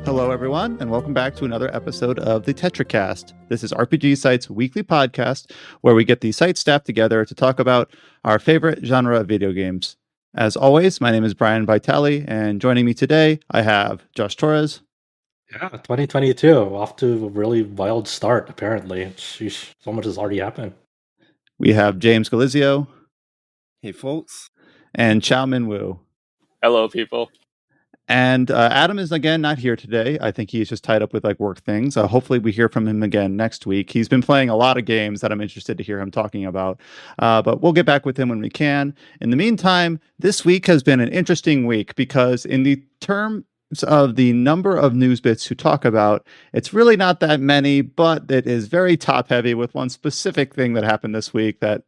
Hello, everyone, and welcome back to another episode of the Tetracast. This is RPG Site's weekly podcast where we get the site staff together to talk about our favorite genre of video games. As always, my name is Brian Vitale, and joining me today, I have Josh Torres. Yeah, 2022, off to a really wild start, apparently. Sheesh, so much has already happened. We have James Galizio. Hey, folks. And Chow Min Woo. Hello, people. And Adam is, again, not here today. I think he's just tied up with work things. Hopefully we hear from him again next week. He's been playing a lot of games that I'm interested to hear him talking about. But we'll get back with him when we can. In the meantime, this week has been an interesting week because in the terms of the number of news bits to talk about, it's really not that many, but it is very top heavy with one specific thing that happened this week that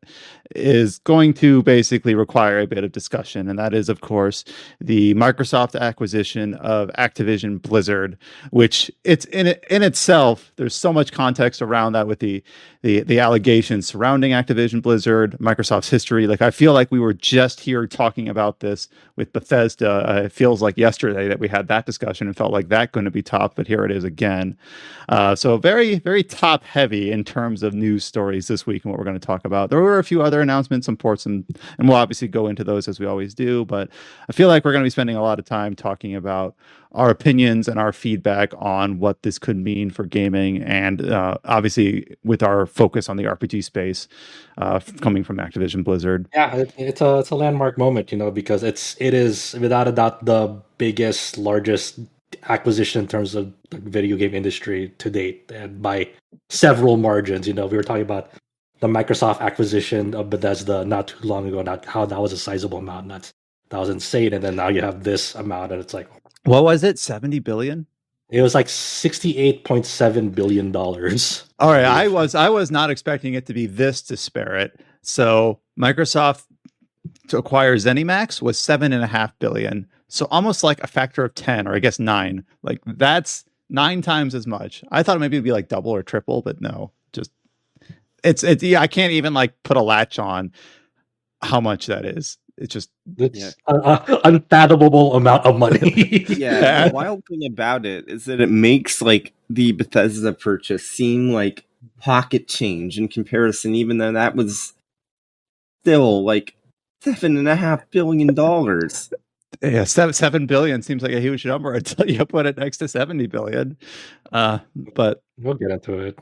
is going to basically require a bit of discussion. And that is, of course, the Microsoft acquisition of Activision Blizzard, which it's in itself, there's so much context around that with the allegations surrounding Activision Blizzard, Microsoft's history. I feel like we were just here talking about this with Bethesda. It feels like yesterday that we had that discussion and felt like that going to be top, but here it is again. So very, very top heavy in terms of news stories this week and what we're going to talk about. There were a few other announcements, some ports, and we'll obviously go into those as we always do, but I feel like we're going to be spending a lot of time talking about our opinions and our feedback on what this could mean for gaming, and obviously with our focus on the RPG space coming from Activision Blizzard. Yeah, it's a landmark moment, because it is without a doubt the biggest, largest acquisition in terms of the video game industry to date, and by several margins. We were talking about the Microsoft acquisition of Bethesda not too long ago, not how that was a sizable amount. That was insane, and then now you have this amount, and it's like, what was it? 70 billion? It was like $68.7 billion. All right, I was not expecting it to be this disparate. So Microsoft to acquire ZeniMax was $7.5 billion. So almost like a factor of 10, or I guess 9. That's 9 times as much. I thought maybe it'd be double or triple, but no, just it's I can't even put a latch on how much that is. It's just an unfathomable amount of money. Yeah, the wild thing about it is that it makes the Bethesda purchase seem like pocket change in comparison, even though that was still $7.5 billion. Yeah, 7 billion seems like a huge number until you put it next to 70 billion. But we'll get into it.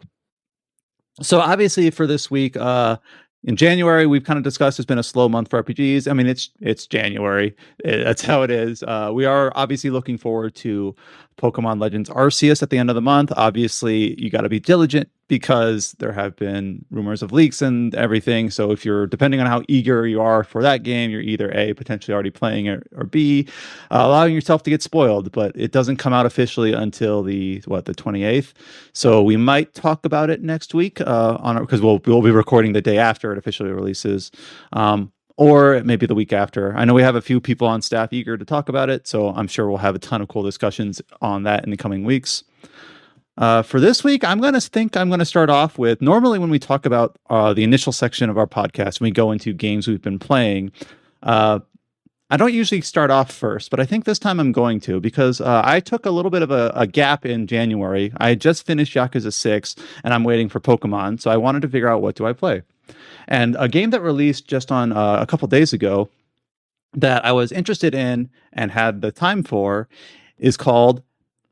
So obviously for this week, in January, we've kind of discussed it's been a slow month for RPGs. I mean, it's January. That's how it is. We are obviously looking forward to Pokemon Legends Arceus at the end of the month. Obviously, you got to be diligent because there have been rumors of leaks and everything. So if you're, depending on how eager you are for that game, you're either A, potentially already playing it, or B, allowing yourself to get spoiled. But it doesn't come out officially until the 28th. So we might talk about it next week because we'll be recording the day after it officially releases. Or maybe the week after. I know we have a few people on staff eager to talk about it, so I'm sure we'll have a ton of cool discussions on that in the coming weeks. For this week, I'm going to start off with, normally when we talk about the initial section of our podcast, when we go into games we've been playing, I don't usually start off first, but I think this time I'm going to, because I took a little bit of a gap in January. I had just finished Yakuza 6, and I'm waiting for Pokemon, so I wanted to figure out what do I play. And a game that released just on a couple days ago that I was interested in and had the time for is called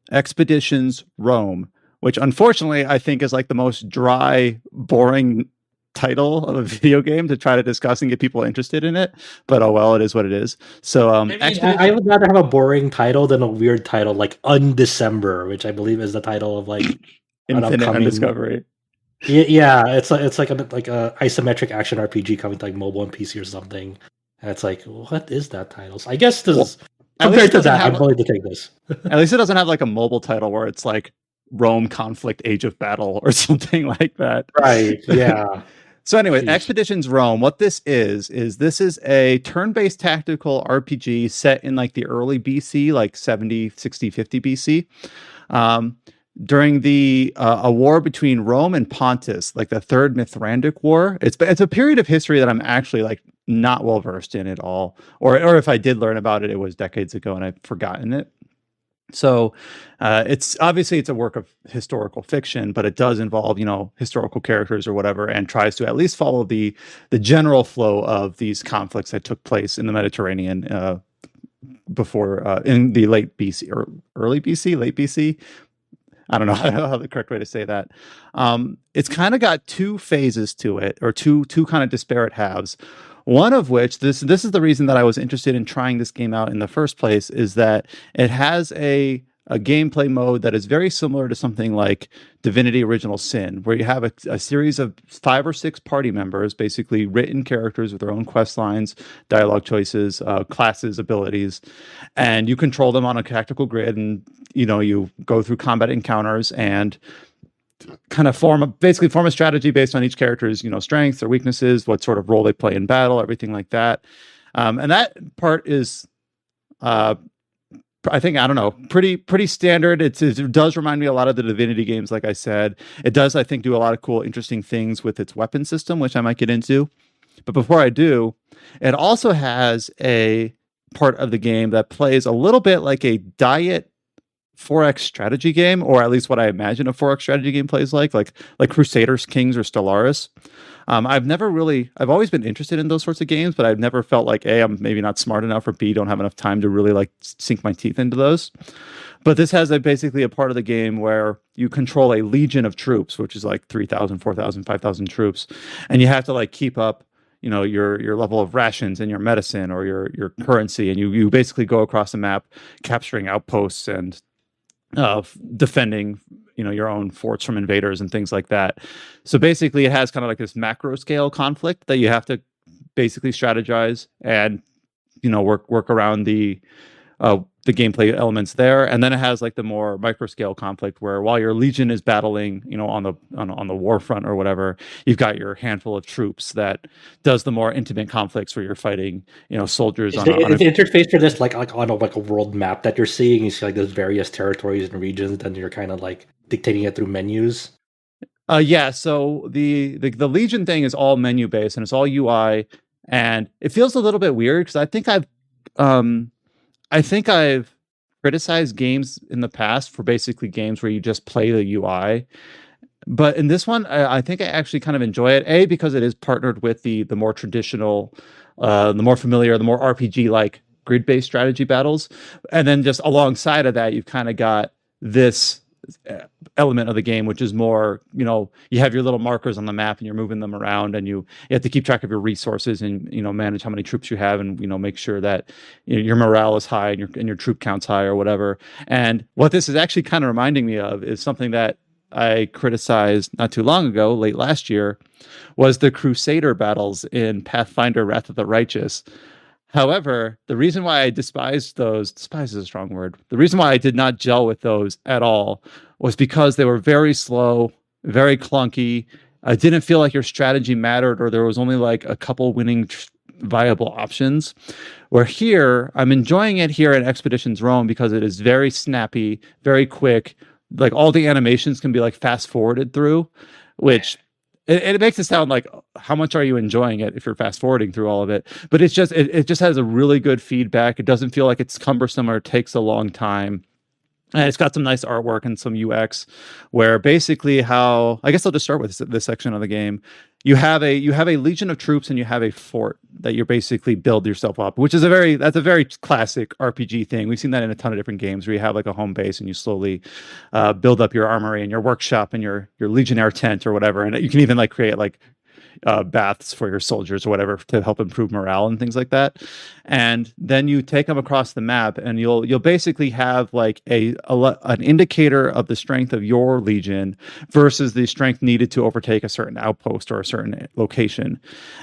Expeditions Rome, which unfortunately I think is the most dry, boring title of a video game to try to discuss and get people interested in it. But oh well, it is what it is. So I would rather have a boring title than a weird title like Undecember, which I believe is the title of Infinite Undiscovery. Yeah, it's like a isometric action RPG coming to mobile and PC or something. And it's what is that title? So I guess this is, compared to that, I'm willing to take this. At least it doesn't have a mobile title where it's Rome Conflict Age of Battle or something like that. Right, yeah. So anyway, Expeditions Rome, what this is a turn-based tactical RPG set in the early BC, 70, 60, 50 BC. During the a war between Rome and Pontus, the Third Mithrandic War. It's a period of history that I'm actually not well versed in at all, or if I did learn about it, it was decades ago and I've forgotten it. So it's obviously it's a work of historical fiction, but it does involve, historical characters or whatever, and tries to at least follow the general flow of these conflicts that took place in the Mediterranean before in the late BC or early BC, late BC. I don't know how the correct way to say that. It's kind of got two phases to it, or two kind of disparate halves. One of which, this is the reason that I was interested in trying this game out in the first place, is that it has a gameplay mode that is very similar to something like Divinity Original Sin, where you have a series of 5 or 6 party members, basically written characters with their own quest lines, dialogue choices, classes, abilities, and you control them on a tactical grid, and you go through combat encounters and kind of form a strategy based on each character's strengths or weaknesses, what sort of role they play in battle, everything like that. And that part is I think, I don't know, pretty standard. It does remind me a lot of the Divinity games, like I said. It does, I think, do a lot of cool, interesting things with its weapon system, which I might get into. But before I do, it also has a part of the game that plays a little bit like a diet 4X strategy game, or at least what I imagine a 4X strategy game plays like Crusaders, Kings, or Stellaris. I've always been interested in those sorts of games, but I've never felt like A, I'm maybe not smart enough, or B, don't have enough time to really like sink my teeth into those. But this has basically a part of the game where you control a legion of troops, which is like 3,000, 4,000, 5,000 troops. And you have to like keep up, your level of rations and your medicine or your currency. And you basically go across the map capturing outposts and defending your own forts from invaders and things like that. So basically it has kind of like this macro scale conflict that you have to basically strategize and work around the gameplay elements there. And then it has like the more micro scale conflict where while your legion is battling on the war front or whatever, you've got your handful of troops that does the more intimate conflicts where you're fighting soldiers. Is the interface for this like on a world map that you're seeing? You see like those various territories and regions, and you're kind of like dictating it through menus. Yeah, so the legion thing is all menu based and it's all UI, and it feels a little bit weird because I think I've criticized games in the past for basically games where you just play the UI. But in this one, I think I actually kind of enjoy it. A, because it is partnered with the more traditional, the more familiar, the more RPG-like grid-based strategy battles. And then just alongside of that, you've kind of got this element of the game, which is more, you have your little markers on the map and you're moving them around, and you have to keep track of your resources and manage how many troops you have, and make sure that your morale is high and your troop count's high or whatever. And what this is actually kind of reminding me of is something that I criticized not too long ago, late last year, was the Crusader battles in Pathfinder Wrath of the Righteous. However, the reason why I despise is a strong word. The reason why I did not gel with those at all was because they were very slow, very clunky. I didn't feel like your strategy mattered, or there was only like a couple winning viable options. Where here, I'm enjoying it here in Expeditions Rome because it is very snappy, very quick. Like all the animations can be like fast forwarded through, which it makes it sound like how much are you enjoying it if you're fast forwarding through all of it. But it's just it just has a really good feedback. It doesn't feel like it's cumbersome or it takes a long time. And it's got some nice artwork and some UX where basically I guess I'll just start with this section of the game. You have a legion of troops and you have a fort that you basically build yourself up, which is that's a very classic RPG thing. We've seen that in a ton of different games where you have like a home base and you slowly build up your armory and your workshop and your legionnaire tent or whatever. And you can even like create like baths for your soldiers or whatever to help improve morale and things like that. And then you take them across the map and you'll basically have like an indicator of the strength of your legion versus the strength needed to overtake a certain outpost or a certain location.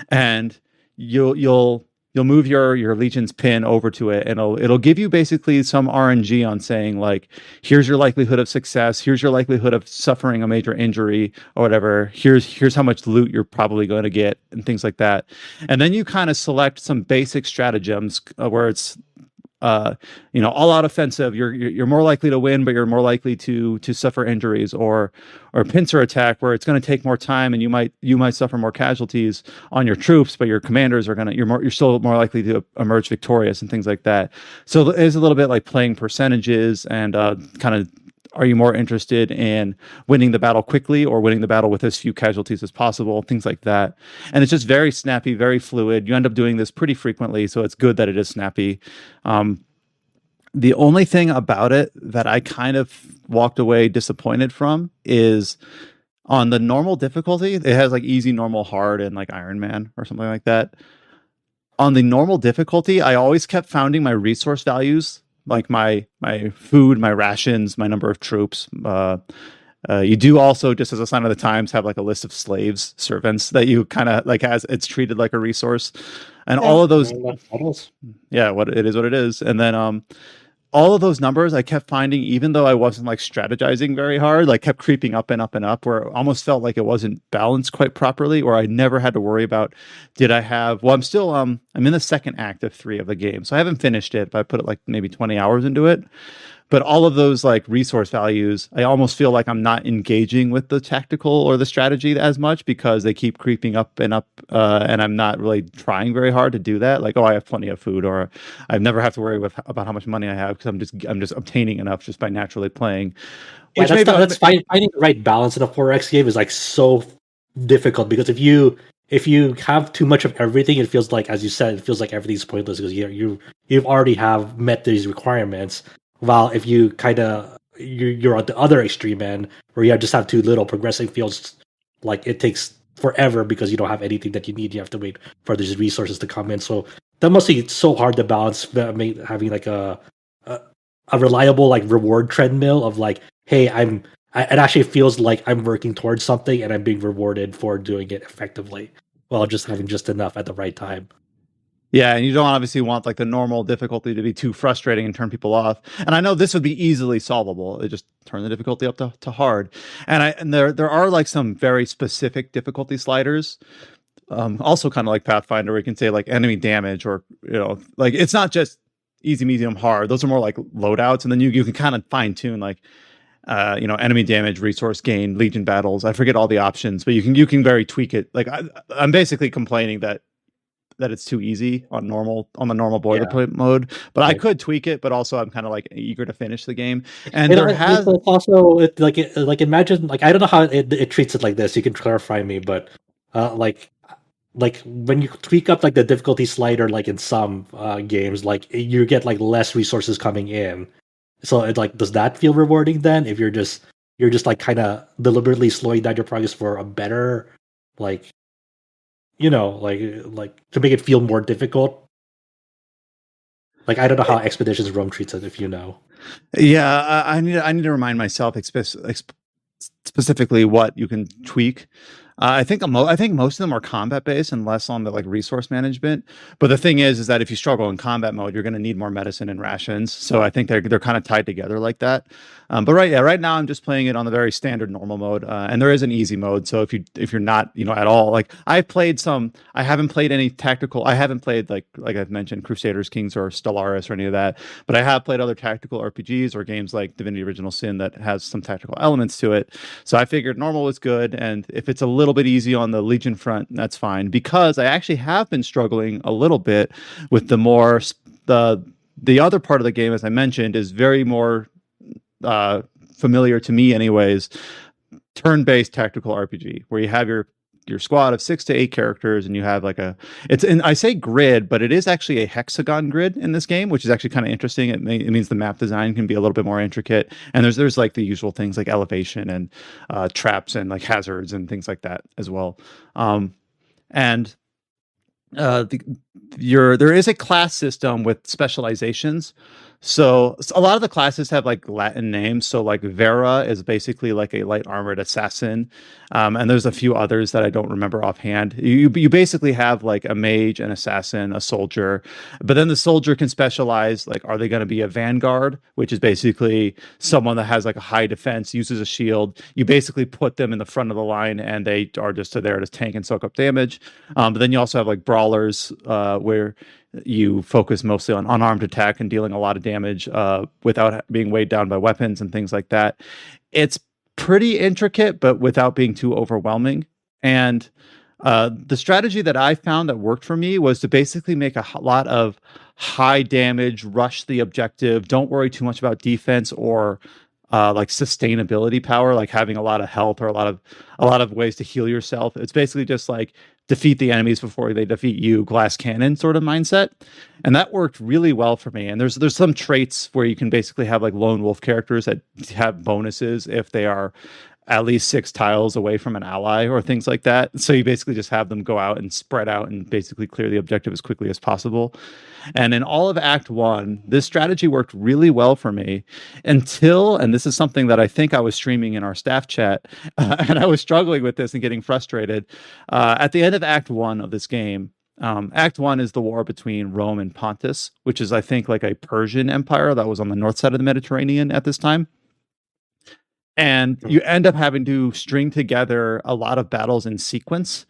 And you'll move your legion's pin over to it, and it'll give you basically some RNG on saying like, here's your likelihood of success, here's your likelihood of suffering a major injury or whatever, here's how much loot you're probably going to get and things like that. And then you kind of select some basic stratagems where it's all out offensive, you're more likely to win, but you're more likely to suffer injuries, or pincer attack, where it's going to take more time and you might suffer more casualties on your troops, but your commanders are you're still more likely to emerge victorious, and things like that. So it's a little bit like playing percentages, and kind of, are you more interested in winning the battle quickly or winning the battle with as few casualties as possible? Things like that. And it's just very snappy, very fluid. You end up doing this pretty frequently, so it's good that it is snappy. The only thing about it that I kind of walked away disappointed from is on the normal difficulty. It has like easy, normal, hard, and like Iron Man or something like that. On the normal difficulty, I always kept finding my resource values, like my food, my rations, my number of troops. You do also, just as a sign of the times, have like a list of slaves, servants that you kind of like it's treated like a resource, and all of those. Yeah, what it is, and then all of those numbers I kept finding, even though I wasn't like strategizing very hard, like kept creeping up and up and up, where it almost felt like it wasn't balanced quite properly, or I never had to worry about, did I have, well, I'm in the second act of 3 of the game. So I haven't finished it, but I put like maybe 20 hours into it. But all of those like resource values, I almost feel like I'm not engaging with the tactical or the strategy as much, because they keep creeping up and up, and I'm not really trying very hard to do that. Like, oh, I have plenty of food, or I never have to worry about how much money I have, because I'm just obtaining enough just by naturally playing. Yeah, that's finding the right balance in a 4X game is like so difficult, because if you have too much of everything, it feels like, as you said, it feels like everything's pointless, because you've already have met these requirements. While if you kind of you're at the other extreme end, where you just have too little, progressing feels like it takes forever because you don't have anything that you need. You have to wait for these resources to come in. So that must be so hard to balance, having like a reliable like reward treadmill of like, hey, it actually feels like I'm working towards something and I'm being rewarded for doing it effectively, while just having just enough at the right time. Yeah, and you don't obviously want like the normal difficulty to be too frustrating and turn people off. And I know this would be easily solvable. It just turn the difficulty up to hard. And there are like some very specific difficulty sliders. Also kind of like Pathfinder, where you can say like enemy damage, or like it's not just easy, medium, hard. Those are more like loadouts, and then you can kind of fine tune like enemy damage, resource gain, legion battles. I forget all the options, but you can very tweak it. Like I'm basically complaining that it's too easy on the normal boilerplate mode, but I could tweak it. But also, I'm kind of like eager to finish the game. And there has also imagine, like, I don't know how it treats it like this. You can clarify me, but like when you tweak up like the difficulty slider, like in some games, like you get like less resources coming in. So it like, does that feel rewarding then? If you're just like kind of deliberately slowing down your progress for a better, like, like to make it feel more difficult. Like, I don't know how Expeditions Rome treats it, if you know. Yeah, I need to remind myself specifically what you can tweak. I think most of them are combat based and less on the like resource management. But the thing is that if you struggle in combat mode, you're going to need more medicine and rations. So I think they're kind of tied together like that. But right now I'm just playing it on the very standard normal mode, and there is an easy mode. So if you're not at all, like I haven't played any tactical. I haven't played like I've mentioned Crusaders, Kings, or Stellaris or any of that. But I have played other tactical RPGs or games like Divinity Original Sin that has some tactical elements to it. So I figured normal was good, and if it's a little bit easy on the Legion front, that's fine, because I actually have been struggling a little bit with the other part of the game, as I mentioned, is very more familiar to me anyways, turn-based tactical RPG, where you have your squad of 6 to 8 characters, and you have like I say grid, but it is actually a hexagon grid in this game, which is actually kind of interesting. It means the map design can be a little bit more intricate, and there's like the usual things like elevation and traps and like hazards and things like that as well. There is a class system with specializations. So a lot of the classes have like Latin names. So like Vera is basically like a light armored assassin. And there's a few others that I don't remember offhand. You basically have like a mage, an assassin, a soldier, but then the soldier can specialize. Like, are they going to be a vanguard, which is basically someone that has like a high defense, uses a shield. You basically put them in the front of the line, and they are just there to tank and soak up damage. But then you also have like brawlers, where you focus mostly on unarmed attack and dealing a lot of damage without being weighed down by weapons and things like that. It's pretty intricate, but without being too overwhelming. And the strategy that I found that worked for me was to basically make a lot of high damage, rush the objective, don't worry too much about defense or like sustainability power, like having a lot of health or a lot of ways to heal yourself. It's basically just like defeat the enemies before they defeat you, glass cannon sort of mindset. And that worked really well for me. And there's some traits where you can basically have like lone wolf characters that have bonuses if they are at least 6 tiles away from an ally or things like that. So you basically just have them go out and spread out and basically clear the objective as quickly as possible. And in all of Act 1, this strategy worked really well for me until, and this is something that I think I was streaming in our staff chat, and I was struggling with this and getting frustrated. At the end of Act 1 of this game, Act 1 is the war between Rome and Pontus, which is, I think, like a Persian empire that was on the north side of the Mediterranean at this time. And you end up having to string together a lot of battles in sequence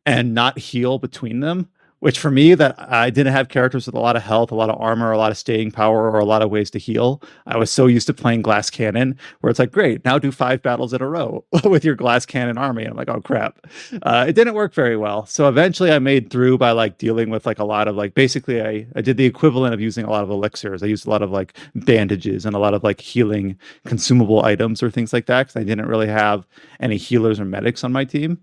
and not heal between them, which for me, that I didn't have characters with a lot of health, a lot of armor, a lot of staying power, or a lot of ways to heal. I was so used to playing glass cannon where it's like, great, now do 5 battles in a row with your glass cannon army. And I'm like, oh crap. It didn't work very well. So eventually I made through by like dealing with like a lot of like, basically I did the equivalent of using a lot of elixirs. I used a lot of like bandages and a lot of like healing consumable items or things like that, because I didn't really have any healers or medics on my team.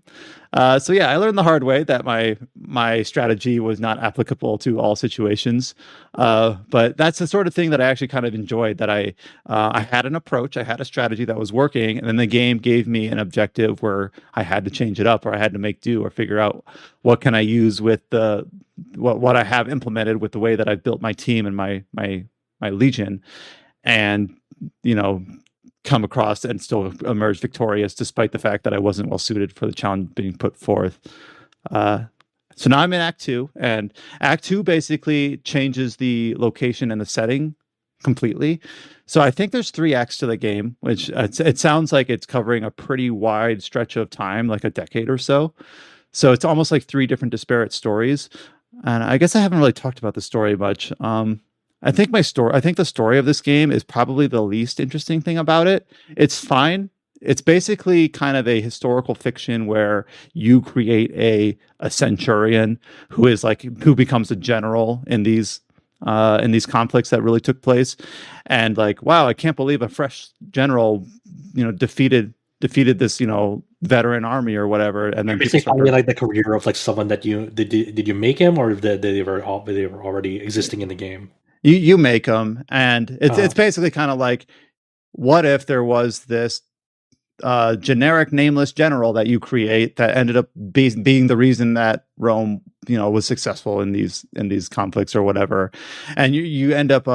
So yeah, I learned the hard way that my strategy was not applicable to all situations. But that's the sort of thing that I actually kind of enjoyed, that I had an approach, I had a strategy that was working, and then the game gave me an objective where I had to change it up, or I had to make do, or figure out what can I use with what I have implemented with the way that I've built my team and my legion, and come across and still emerge victorious despite the fact that I wasn't well suited for the challenge being put forth. So now I'm in Act 2, and Act 2 basically changes the location and the setting completely. So I think there's 3 acts to the game, which it sounds like it's covering a pretty wide stretch of time, like a decade or so. So it's almost like 3 different disparate stories. And I guess I haven't really talked about the story much. I think the story of this game is probably the least interesting thing about it. It's fine. It's basically kind of a historical fiction where you create a centurion who becomes a general in these conflicts that really took place. And like, wow, I can't believe a fresh general, defeated this, veteran army or whatever. And then basically finally like the career of like someone that did you make him, or they were already existing in the game? You make them, and it's basically kind of like, what if there was this generic nameless general that you create that ended up being the reason that Rome, was successful in these conflicts or whatever, and you end up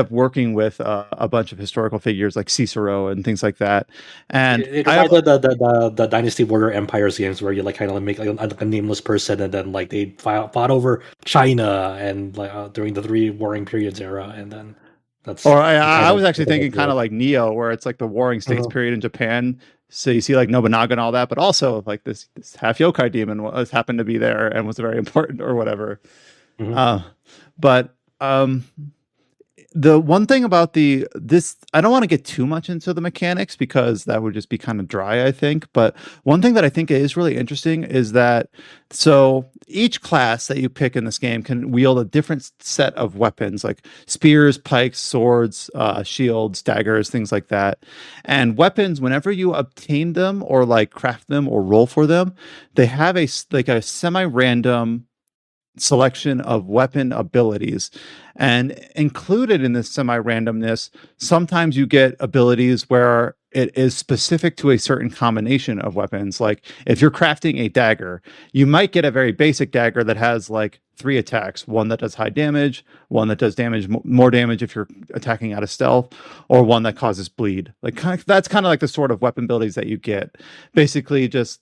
working with a bunch of historical figures like Cicero and things like that. And it reminds me of the Dynasty Warrior Empires games where you like kind of make like a nameless person, and then like they fought over China and like during the 3 warring periods era, and then that's. Or I was actually thinking kind of like Neo, where it's like the warring states period in Japan. So you see like Nobunaga and all that, but also like this half yokai demon happened to be there and was very important or whatever. The one thing about this, I don't want to get too much into the mechanics because that would just be kind of dry, I think. But one thing that I think is really interesting is that, so each class that you pick in this game can wield a different set of weapons, like spears, pikes, swords, shields, daggers, things like that. And weapons, whenever you obtain them or like craft them or roll for them, they have a semi-random selection of weapon abilities, and included in this semi-randomness, sometimes you get abilities where it is specific to a certain combination of weapons. Like if you're crafting a dagger, you might get a very basic dagger that has like 3 attacks, one that does high damage, one that does more damage if you're attacking out of stealth, or one that causes bleed. Like that's kind of like the sort of weapon abilities that you get. Basically just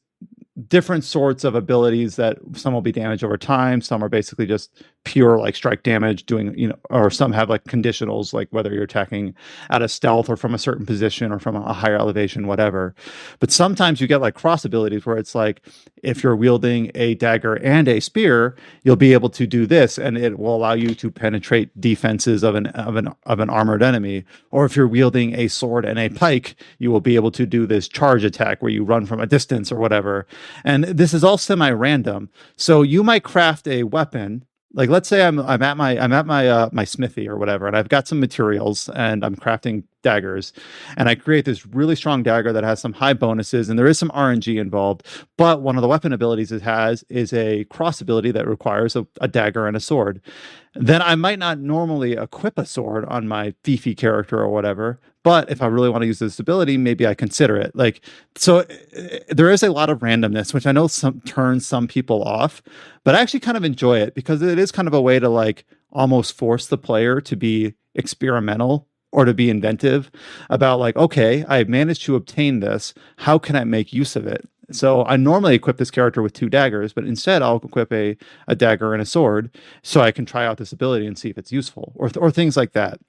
different sorts of abilities that some will be damage over time. Some are basically just pure like strike damage doing, or some have like conditionals, like whether you're attacking out of stealth or from a certain position or from a higher elevation, whatever. But sometimes you get like cross abilities where it's like, if you're wielding a dagger and a spear, you'll be able to do this and it will allow you to penetrate defenses of an armored enemy. Or if you're wielding a sword and a pike, you will be able to do this charge attack where you run from a distance or whatever. And this is all semi-random. So you might craft a weapon. Like, let's say I'm at my smithy or whatever, and I've got some materials and I'm crafting daggers, and I create this really strong dagger that has some high bonuses, and there is some RNG involved. But one of the weapon abilities it has is a cross ability that requires a dagger and a sword. Then I might not normally equip a sword on my thiefy character or whatever, but if I really want to use this ability, maybe I consider it. Like, so there is a lot of randomness, which I know turns some people off, but I actually kind of enjoy it because it is kind of a way to like almost force the player to be experimental or to be inventive about like, okay, I managed to obtain this. How can I make use of it? So I normally equip this character with 2 daggers, but instead I'll equip a dagger and a sword so I can try out this ability and see if it's useful or things like that.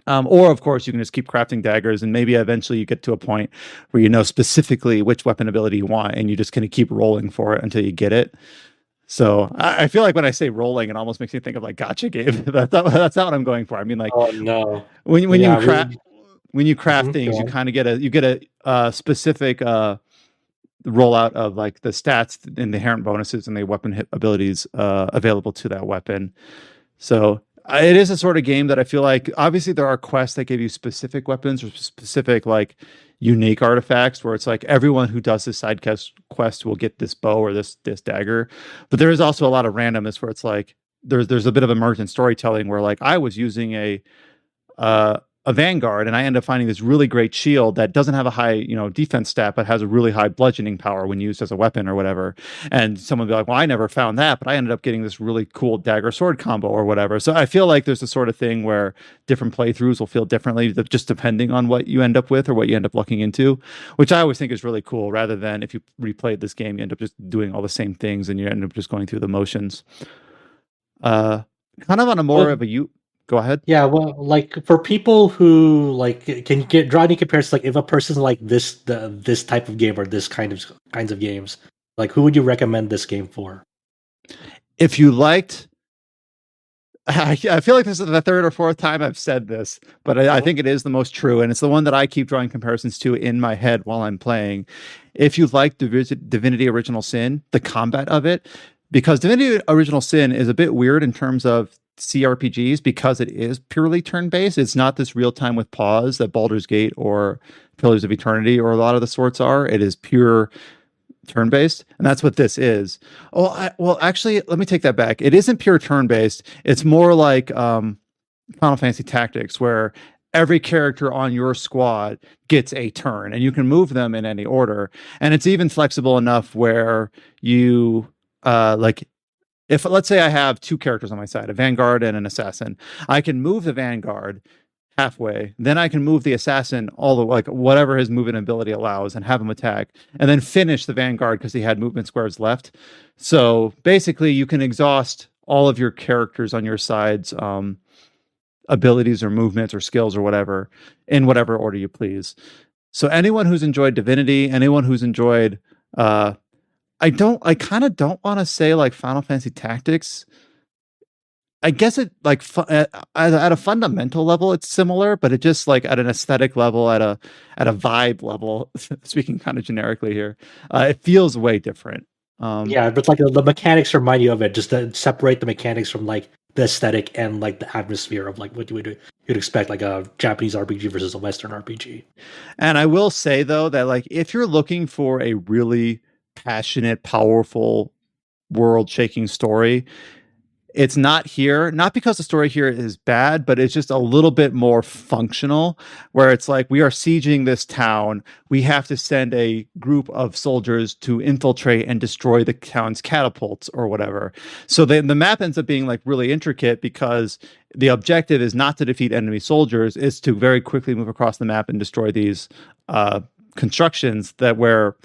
Or of course you can just keep crafting daggers and maybe eventually you get to a point where you know specifically which weapon ability you want and you just kind of keep rolling for it until you get it. So I feel like when I say rolling, it almost makes me think of like gacha game. That's not what I'm going for. I mean, like, Oh no! when Yeah, you craft things, go you on. kind of get a specific rollout of like the stats and the inherent bonuses and the weapon hit abilities available to that weapon. So it is a sort of game that I feel like obviously there are quests that give you specific weapons or specific like unique artifacts where it's like everyone who does this side quest will get this bow or this dagger. But there is also a lot of randomness where it's like there's a bit of emergent storytelling where like I was using a vanguard and I end up finding this really great shield that doesn't have a high defense stat but has a really high bludgeoning power when used as a weapon or whatever, and someone will be like, well, I never found that, but I ended up getting this really cool dagger sword combo or whatever. So I feel like there's a sort of thing where different playthroughs will feel differently just depending on what you end up with or what you end up looking into, which I always think is really cool, rather than if you replayed this game you end up just doing all the same things and you end up just going through the motions. Kind of on a more of a Go ahead. Yeah, well, like for people who like can you draw any comparisons? Like if a person's like this type of game or this kinds of games, like who would you recommend this game for? If you liked, I feel like this is the 3rd or 4th time I've said this, but I think it is the most true, and it's the one that I keep drawing comparisons to in my head while I'm playing. If you like Divinity Original Sin, the combat of it, because Divinity Original Sin is a bit weird in terms of CRPGs because it is purely turn-based. It's not this real-time with pause that Baldur's Gate or Pillars of Eternity or a lot of the sorts are. It is pure turn-based, and that's what this is. Well, actually, let me take that back. It isn't pure turn-based. It's more like Final Fantasy Tactics, where every character on your squad gets a turn, and you can move them in any order. And it's even flexible enough where you like, if let's say I have 2 characters on my side, a vanguard and an assassin, I can move the vanguard halfway, then I can move the assassin all the like whatever his movement ability allows and have him attack, and then finish the vanguard because he had movement squares left. So basically you can exhaust all of your characters on your side's abilities or movements or skills or whatever in whatever order you please. So anyone who's enjoyed Divinity, anyone who's enjoyed I kind of don't want to say like Final Fantasy Tactics. I guess it like at a fundamental level it's similar, but it just like at an aesthetic level, at a vibe level, speaking kind of generically here, it feels way different. Yeah, but like the mechanics remind you of it, just to separate the mechanics from like the aesthetic and like the atmosphere of like what you'd expect like a Japanese RPG versus a Western RPG. And I will say though that like if you're looking for a really passionate, powerful, world-shaking story, it's not here, not because the story here is bad, but it's just a little bit more functional, where it's like we are sieging this town. We have to send a group of soldiers to infiltrate and destroy the town's catapults or whatever. So then the map ends up being like really intricate because the objective is not to defeat enemy soldiers, is to very quickly move across the map and destroy these constructions that where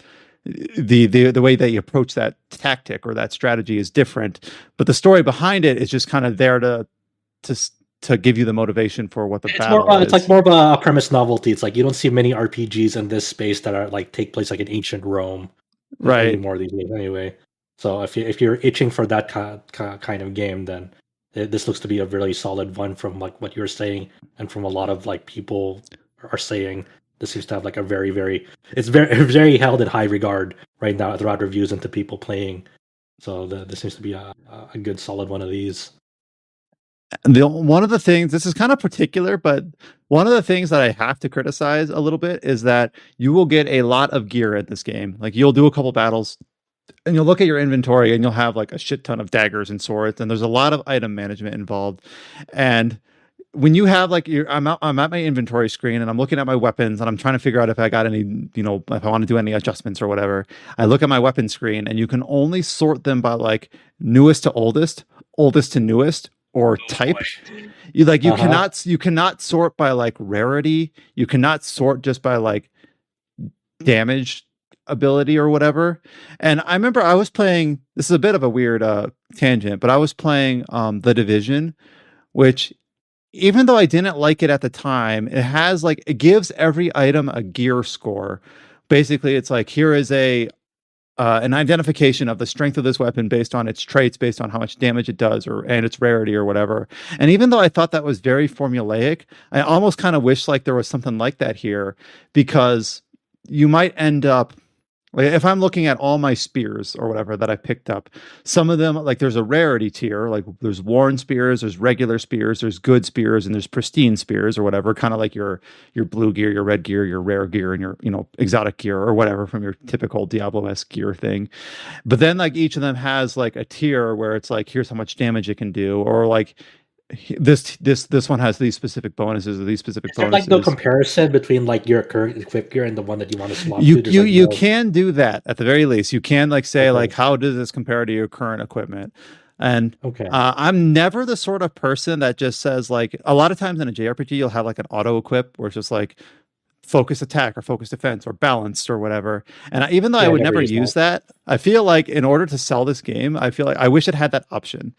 the way that you approach that tactic or that strategy is different, but the story behind it is just kind of there to give you the motivation for what the battle is. It's like more of a premise novelty. It's like you don't see many RPGs in this space that are like take place like in ancient Rome, right anymore these days. Anyway, so if you're itching for that kind of game, then this looks to be a really solid one from like what you're saying and from a lot of like people are saying. This seems to have like a it's very held in high regard right now throughout reviews and to people playing. So this seems to be a good solid one of these. One of the things, this is kind of particular, but one of the things that I have to criticize a little bit is that you will get a lot of gear in this game. Like you'll do a couple battles and you'll look at your inventory and you'll have like a shit ton of daggers and swords, and there's a lot of item management involved. And when you have like I'm at my inventory screen and I'm looking at my weapons and I'm trying to figure out if I got any, if I want to do any adjustments or whatever. I look at my weapon screen and you can only sort them by like newest to oldest, oldest to newest, or type. You cannot sort by like rarity. You cannot sort just by like damage ability or whatever. And I remember I was playing, this is a bit of a weird tangent, but I was playing The Division, which even though I didn't like it at the time, it gives every item a gear score. Basically, it's like, here is an identification of the strength of this weapon based on its traits, based on how much damage it does, and its rarity or whatever. And even though I thought that was very formulaic, I almost kind of wish like there was something like that here, because you might end up, like if I'm looking at all my spears or whatever that I picked up, some of them, like there's a rarity tier, like there's worn spears, there's regular spears, there's good spears, and there's pristine spears or whatever, kind of like your blue gear, your red gear, your rare gear, and your exotic gear or whatever from your typical Diablo-esque gear thing. But then like each of them has like a tier where it's like, here's how much damage it can do, or like this one has these specific bonuses or these specific bonuses. Like no comparison between like your current equipped gear and the one that you want to swap you to? You can do that at the very least. You can like say like, how does this compare to your current equipment? And I'm never the sort of person that just says like, a lot of times in a JRPG you'll have like an auto equip where it's just like focus attack or focus defense or balanced or whatever. And even though I would never use that, I feel like in order to sell this game, I feel like I wish it had that option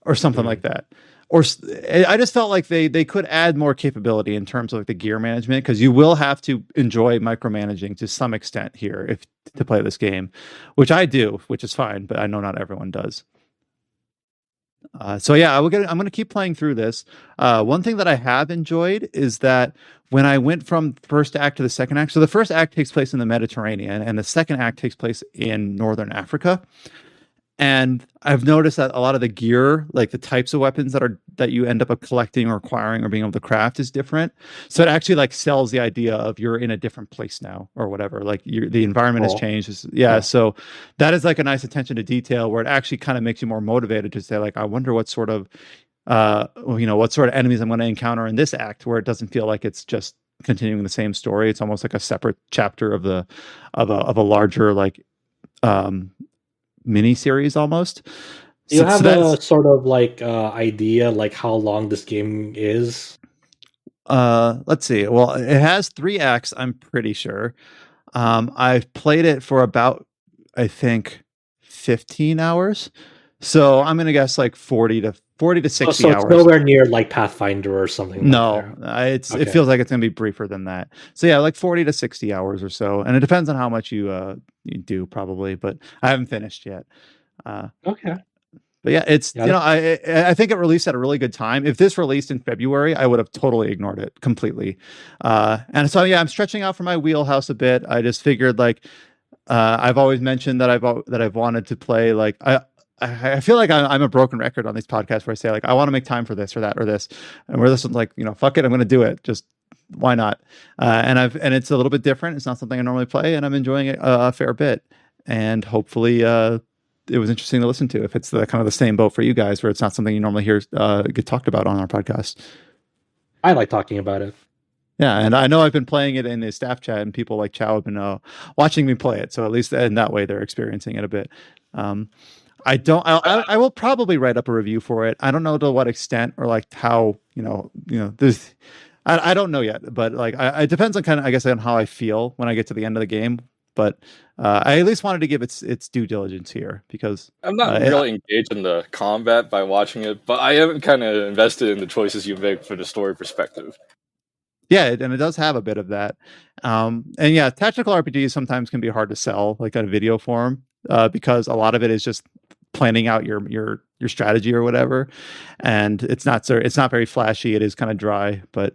or something like that. Or I just felt like they could add more capability in terms of like the gear management, because you will have to enjoy micromanaging to some extent here to play this game, which I do, which is fine, but I know not everyone does. So yeah, I'm going to keep playing through this. One thing that I have enjoyed is that when I went from the first act to the second act, so the first act takes place in the Mediterranean and the second act takes place in Northern Africa. And I've noticed that a lot of the gear, like the types of weapons that you end up collecting or acquiring or being able to craft, is different. So it actually like sells the idea of you're in a different place now or whatever. Like the environment has changed. So that is like a nice attention to detail where it actually kind of makes you more motivated to say like, I wonder what sort of enemies I'm going to encounter in this act, where it doesn't feel like it's just continuing the same story. It's almost like a separate chapter of a larger like mini series almost. Do you have a sort of like idea like how long this game is? Let's see. Well, it has 3 acts, I'm pretty sure. I've played it for about, I think, 15 hours. So I'm gonna guess like 40 to 60 hours. So it's nowhere near like Pathfinder or something. No, it feels like it's gonna be briefer than that. So yeah, like 40 to 60 hours or so, and it depends on how much you do probably. But I haven't finished yet. But yeah, it's I think it released at a really good time. If this released in February, I would have totally ignored it completely. And so yeah, I'm stretching out for my wheelhouse a bit. I just figured like I've always mentioned that I've wanted to play like I feel like I'm a broken record on these podcasts where I say like I want to make time for this or that or this, and where this one's like fuck it, I'm going to do it. Just why not? And it's a little bit different. It's not something I normally play, and I'm enjoying it a fair bit. And hopefully it was interesting to listen to. If it's the kind of the same boat for you guys, where it's not something you normally hear get talked about on our podcast. I like talking about it. Yeah, and I know I've been playing it in the staff chat, and people like Chow have been watching me play it. So at least in that way, they're experiencing it a bit. I will probably write up a review for it. I don't know to what extent or like how, there's, I don't know yet, but like, it depends on kind of, I guess, on how I feel when I get to the end of the game. but I at least wanted to give its due diligence here because I'm not really engaged in the combat by watching it, but I am kind of invested in the choices you make for the story perspective. Yeah, and it does have a bit of that. And yeah, tactical RPGs sometimes can be hard to sell, like on a video form, because a lot of it is just planning out your strategy or whatever, and it's not very flashy. It is kind of dry, but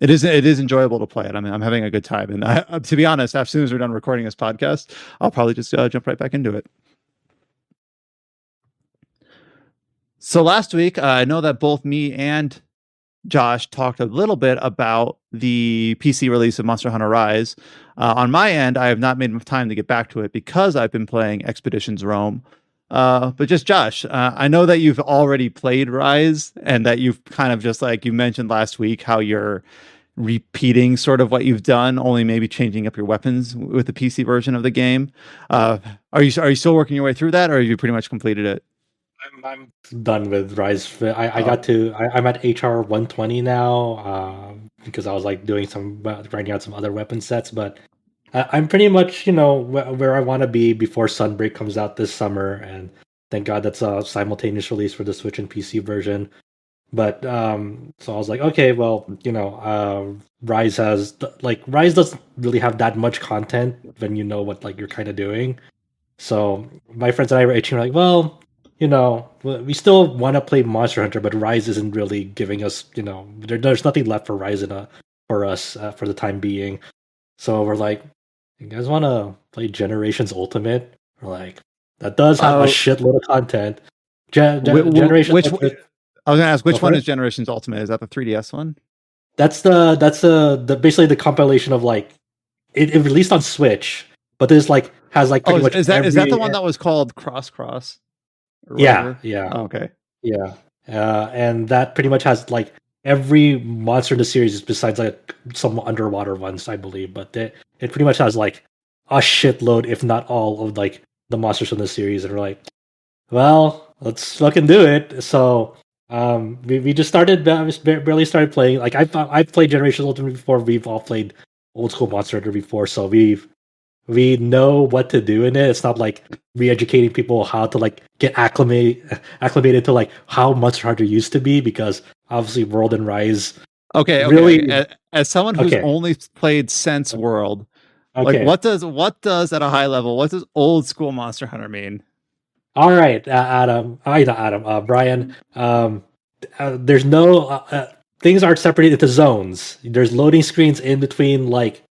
it is enjoyable to play it. I mean, I'm having a good time, and to be honest, as soon as we're done recording this podcast, I'll probably just jump right back into it. So last week, I know that both me and Josh talked a little bit about the PC release of Monster Hunter Rise. On my end, I have not made enough time to get back to it because I've been playing Expeditions Rome. But just Josh, I know that you've already played Rise and that you've kind of just like you mentioned last week how you're repeating sort of what you've done, only maybe changing up your weapons with the PC version of the game. Are you still working your way through that, or have you pretty much completed it? I'm done with Rise. I'm at HR 120 now because I was like doing grinding out some other weapon sets, but I'm pretty much where I want to be before Sunbreak comes out this summer, and thank God that's a simultaneous release for the Switch and PC version. But so I was like, okay, well, Rise Rise doesn't really have that much content when you know what like you're kind of doing. So my friends and I were itching, like, well, we still want to play Monster Hunter, but Rise isn't really giving us, there's nothing left for Rise for us for the time being. So we're like, you guys want to play Generations Ultimate? We're like, that does have a shitload of content. Generations Ultimate. I was gonna ask, which one is Generations Ultimate? Is that the 3DS one? That's the basically the compilation of like it released on Switch, but this like has like pretty much is that the one that was called Cross? Yeah. Oh, okay. Yeah. And that pretty much has like every monster in the series besides like some underwater ones, I believe. But it pretty much has like a shitload, if not all, of like the monsters from the series. And we're like, well, let's fucking do it. So we just started, barely started playing. Like I've played Generations Ultimate before. We've all played old school Monster Hunter before, so we know what to do in it. It's not like re-educating people how to like get acclimated to like how Monster Hunter used to be, because obviously World and Rise. Okay. Really, as someone who's only played since World, like what does at a high level, what does old school Monster Hunter mean? All right, Brian. There's no things aren't separated into zones. There's loading screens in between like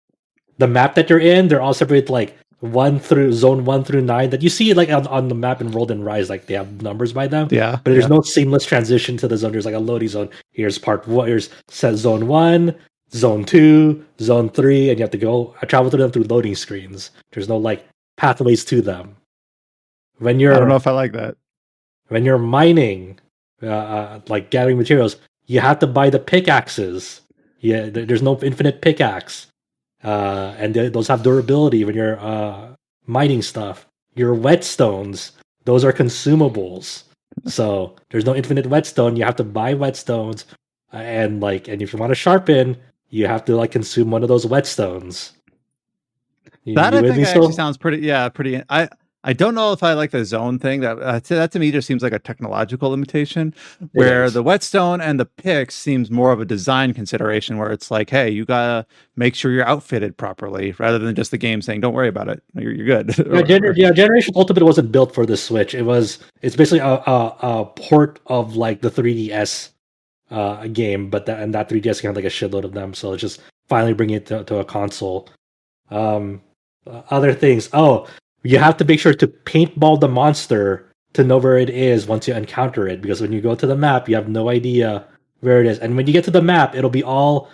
the map that you're in. They're all separated like zone 1 through 9 that you see like on the map in World and Rise, like they have numbers by them. Yeah. But there's no seamless transition to the zone. There's like a loading zone. Here's part 1, here's set zone 1, zone 2, zone 3, and you have to travel through them through loading screens. There's no like pathways to them. I don't know if I like that. When you're mining, like gathering materials, you have to buy the pickaxes. Yeah, there's no infinite pickaxe. And those have durability when you're mining stuff. Your whetstones, those are consumables. So there's no infinite whetstone. You have to buy whetstones, and if you want to sharpen, you have to like consume one of those whetstones. I think actually sounds pretty. I don't know if I like the zone thing. That to me just seems like a technological limitation, where the whetstone and the picks seems more of a design consideration, where it's like, hey, you gotta make sure you're outfitted properly, rather than just the game saying, don't worry about it, you're good. Generation Ultimate wasn't built for the Switch. It's basically a port of like the 3DS game, but that 3DS can have like a shitload of them. So it's just finally bringing it to a console. Other things. You have to make sure to paintball the monster to know where it is once you encounter it, because when you go to the map, you have no idea where it is. And when you get to the map, it'll be all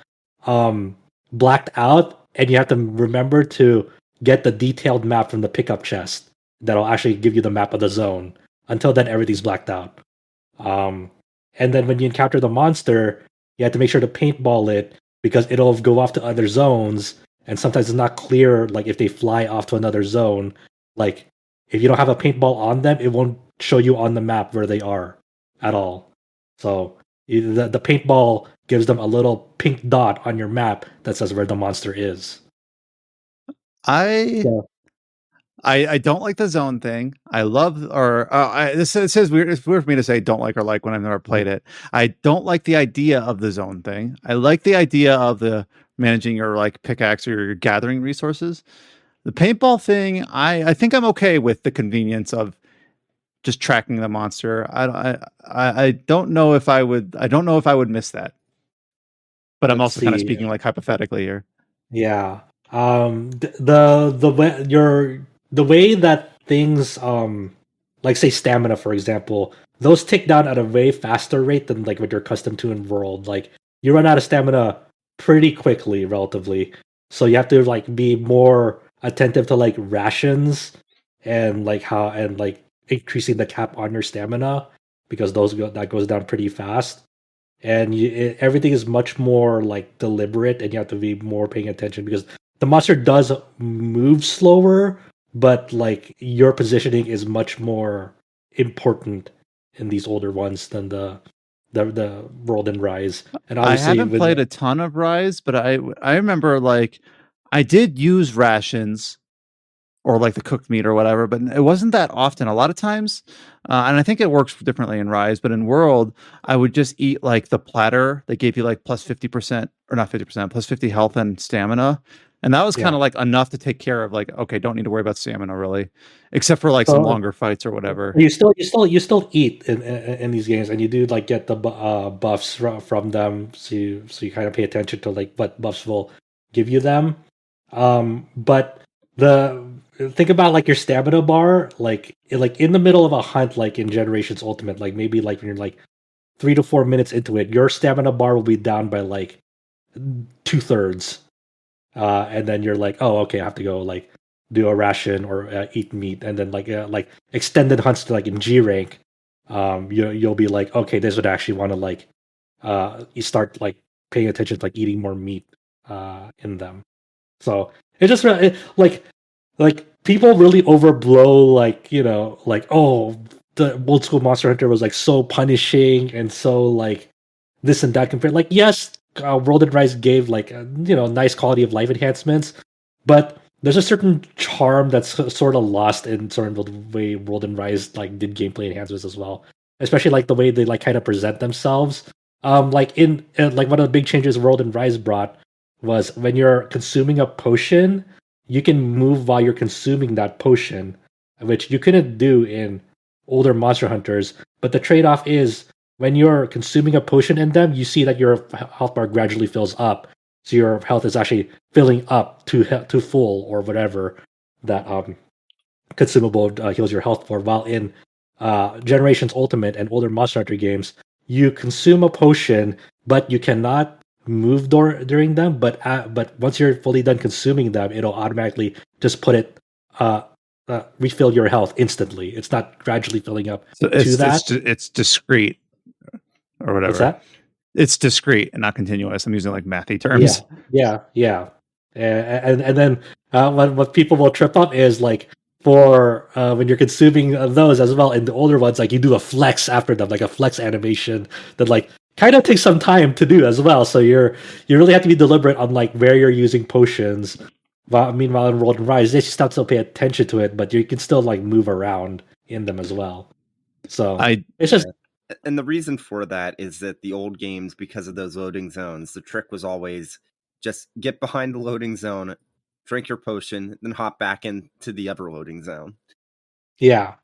blacked out, and you have to remember to get the detailed map from the pickup chest that'll actually give you the map of the zone. Until then, everything's blacked out. And then when you encounter the monster, you have to make sure to paintball it, because it'll go off to other zones, and sometimes it's not clear like if they fly off to another zone. Like, if you don't have a paintball on them, it won't show you on the map where they are at all. So the paintball gives them a little pink dot on your map that says where the monster is. I Yeah. I don't like the zone thing. I love this it says weird. It's weird for me to say don't like or like when I've never played it. I don't like the idea of the zone thing. I like the idea of the managing your like pickaxe or your gathering resources. The paintball thing, I think I'm okay with the convenience of just tracking the monster. I don't know if I would. I don't know if I would miss that. But I'm Let's also kind of see. speaking like hypothetically here. Yeah. The way the way that things like say stamina for example, those tick down at a way faster rate than like what you're accustomed to in World. Like you run out of stamina pretty quickly, relatively. So you have to like be more attentive to like rations and like how and like increasing the cap on your stamina because that goes down pretty fast and everything is much more like deliberate and you have to be more paying attention because the monster does move slower but like your positioning is much more important in these older ones than the World and Rise. And I obviously haven't with played a ton of Rise, but I remember like I did use rations or like the cooked meat or whatever, but it wasn't that often. A lot of times, and I think it works differently in Rise, but in World, I would just eat like the platter that gave you like plus 50% or not 50%, plus 50 health and stamina. And that was kind yeah. of like enough to take care of like, okay, don't need to worry about stamina really, except for like some So longer fights or whatever. you still eat in these games, and you do like get the buffs from them. So you kind of pay attention to like what buffs will give you them. But the think about like your stamina bar, like in the middle of a hunt, like in Generations Ultimate, like maybe like when you're like 3 to 4 minutes into it, your stamina bar will be down by like 2/3 and then you're like, oh, okay, I have to go like do a ration or eat meat, and then like extended hunts to like in G rank, you'll be like, okay, this would actually want to like you start like paying attention to like eating more meat in them. So it just like people really overblow like like oh the old school Monster Hunter was like so punishing and so like this and that compared like yes World and Rise gave like nice quality of life enhancements, but there's a certain charm that's sort of lost in sort of the way World and Rise like did gameplay enhancements as well, especially like the way they like kind of present themselves. Like in like one of the big changes World and Rise brought was when you're consuming a potion, you can move while you're consuming that potion, which you couldn't do in older Monster Hunters. But the trade-off is when you're consuming a potion in them, you see that your health bar gradually fills up. So your health is actually filling up to full or whatever that consumable heals your health for. While in Generations Ultimate and older Monster Hunter games, you consume a potion, but you cannot move during them. But once you're fully done consuming them, it'll automatically just put it uh, refill your health instantly. It's not gradually filling up So to that. it's discrete or What's whatever. that? It's discrete and not continuous. I'm using like mathy Yeah, terms. yeah. And then what people will trip up is like for when you're consuming those as well in the older ones, like you do a flex after them, like a flex animation that like kind of takes some time to do as well. So you really have to be deliberate on like where you're using potions. Meanwhile, in World and Rise, they just have to pay attention to it, but you can still like move around in them as well. So I it's just And the reason for that is that the old games, because of those loading zones, the trick was always just get behind the loading zone, drink your potion, then hop back into the other loading zone. yeah.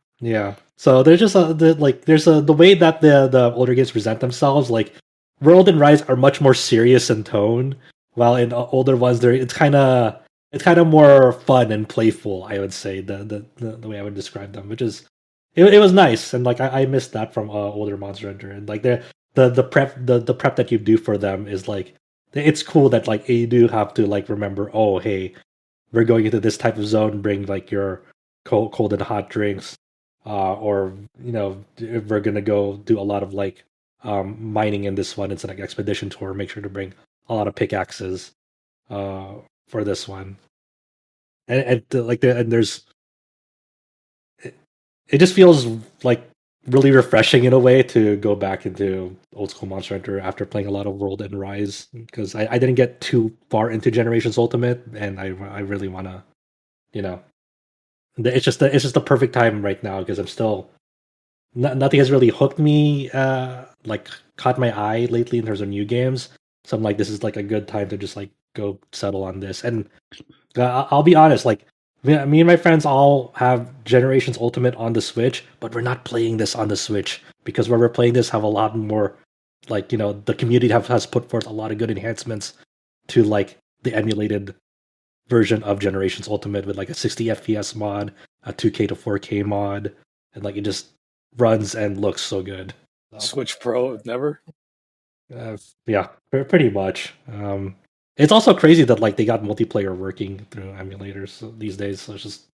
So there's just the way that the older games present themselves. Like World and Rise are much more serious in tone, while in older ones, it's kind of more fun and playful. I would say the way I would describe them, which is it was nice, and like I missed that from older Monster Hunter, and like the prep that you do for them is like it's cool that like you do have to like remember, oh hey, we're going into this type of zone, bring like your cold and hot drinks, or if we're gonna go do a lot of like mining in this one. It's like expedition tour. Make sure to bring a lot of pickaxes uh, for this one, and there's it just feels like really refreshing in a way to go back into old school Monster Hunter after playing a lot of World and Rise because I didn't get too far into Generations Ultimate and I really want to it's just the perfect time right now because I'm still nothing has really hooked me, like caught my eye lately in terms of new games. So I'm like, this is like a good time to just like go settle on this. And I'll be honest, like me and my friends all have Generations Ultimate on the Switch, but we're not playing this on the Switch because where we're playing this have a lot more, like the community has put forth a lot of good enhancements to like the emulated version of Generations Ultimate with like a 60 FPS mod, a 2K to 4K mod, and like it just runs and looks so good. Switch Pro, never. Yeah, pretty much. It's also crazy that like they got multiplayer working through emulators these days. So it's just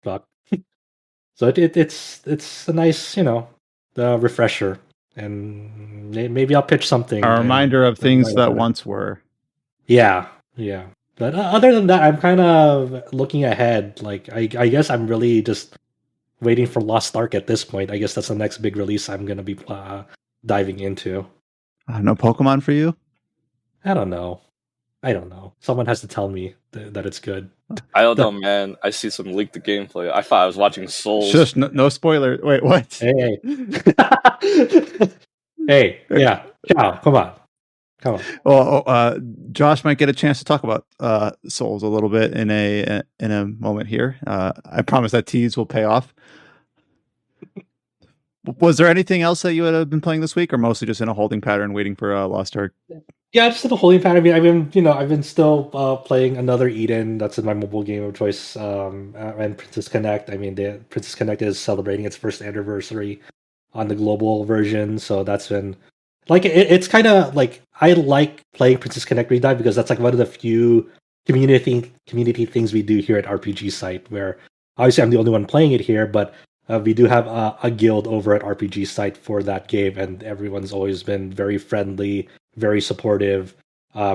fuck. So it's a nice refresher, and maybe I'll pitch something. A reminder of things that about it. once were. Yeah. But other than that, I'm kind of looking ahead. Like I guess I'm really just waiting for Lost Ark at this point. I guess that's the next big release I'm gonna be diving into. No Pokemon for you? I don't know. Someone has to tell me that it's good. I don't know, man. I see some leaked gameplay. I thought I was watching Souls. Shush, no spoiler. Wait, what? Hey. Hey, yeah. Ciao, come on. Well, Josh might get a chance to talk about Souls a little bit in a moment here. I promise that tease will pay off. Was there anything else that you had been playing this week, or mostly just in a holding pattern, waiting for Lost Ark? Yeah, just in a holding pattern. I mean, I've been still playing another Eden. That's in my mobile game of choice. And Princess Connect. I mean, the Princess Connect is celebrating its first anniversary on the global version, so that's been like it's kind of like I like playing Princess Connect Redive because that's like one of the few community things we do here at RPG Site. Where obviously I'm the only one playing it here, but we do have a guild over at RPG Site for that game, and everyone's always been very friendly, very supportive,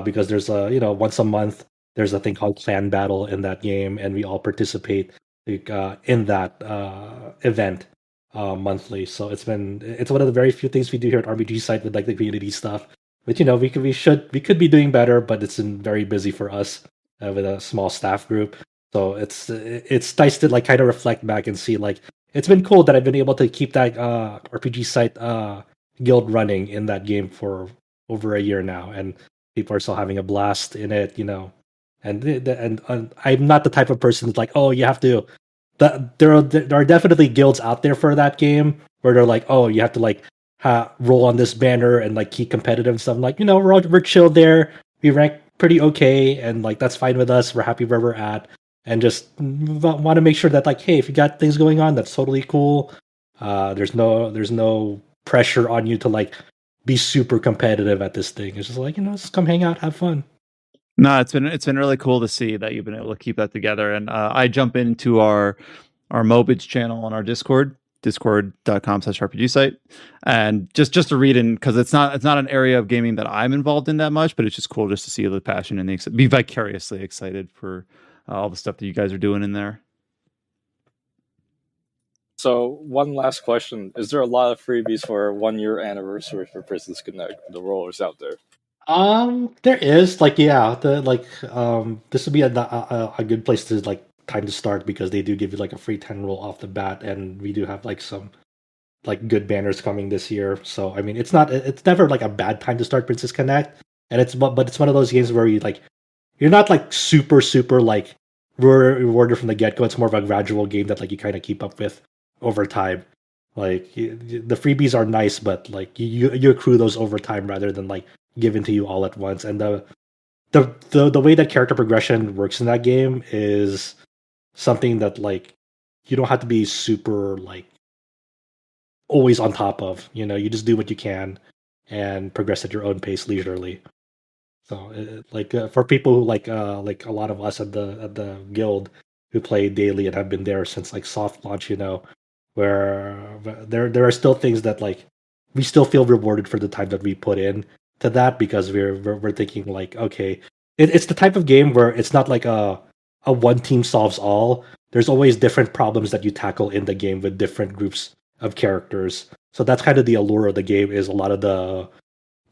because there's once a month there's a thing called clan battle in that game, and we all participate in that event monthly. So it's one of the very few things we do here at RPG Site with like the community stuff. But we could be doing better, but it's been very busy for us with a small staff group. So it's nice to like kind of reflect back and see like it's been cool that I've been able to keep that RPG Site guild running in that game for over a year now, and people are still having a blast in it, and I'm not the type of person that's like, oh, you have to. There are definitely guilds out there for that game where they're like, oh, you have to like roll on this banner and like keep competitive and stuff. I'm like, we're chill there. We rank pretty okay, and like that's fine with us. We're happy where we're at, and just want to make sure that like, hey, if you got things going on, that's totally cool. There's no pressure on you to like be super competitive at this thing. It's just like, just come hang out, have fun. No, it's been really cool to see that you've been able to keep that together. And I jump into our Mobage channel on our discord.com/RPG Site, and just to read in, because it's not an area of gaming that I'm involved in that much, but it's just cool just to see the passion and be vicariously excited for all the stuff that you guys are doing in there. So one last question: is there a lot of freebies for a 1 year anniversary for Princess Connect? The rollers out there. There is this would be a good place to like time to start because they do give you like a free 10 roll off the bat, and we do have like some like good banners coming this year. So I mean, it's never like a bad time to start Princess Connect, and but it's one of those games where you're not like super like rewarded from the get go. It's more of a gradual game that like you kind of keep up with over time. Like the freebies are nice, but like you accrue those over time rather than like given to you all at once. And the way that character progression works in that game is something that like you don't have to be super like always on top of. You just do what you can and progress at your own pace leisurely. So for people who like a lot of us at the guild who play daily and have been there since like soft launch, where there are still things that like we still feel rewarded for the time that we put in to that, because we're thinking like, okay, it's the type of game where it's not like a one team solves all. There's always different problems that you tackle in the game with different groups of characters. So that's kind of the allure of the game, is a lot of the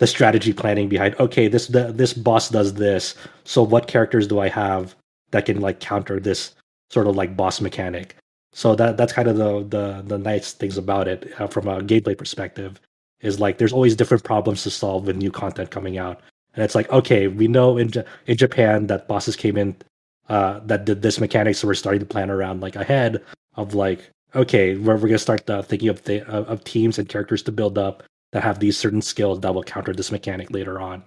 strategy planning behind, okay, this boss does this, so what characters do I have that can like counter this sort of like boss mechanic. So that's kind of the nice things about it from a gameplay perspective is like there's always different problems to solve with new content coming out, and it's like okay, we know in Japan that bosses came in that did this mechanic, so we're starting to plan around like ahead of like okay, we're gonna start thinking of teams and characters to build up that have these certain skills that will counter this mechanic later on.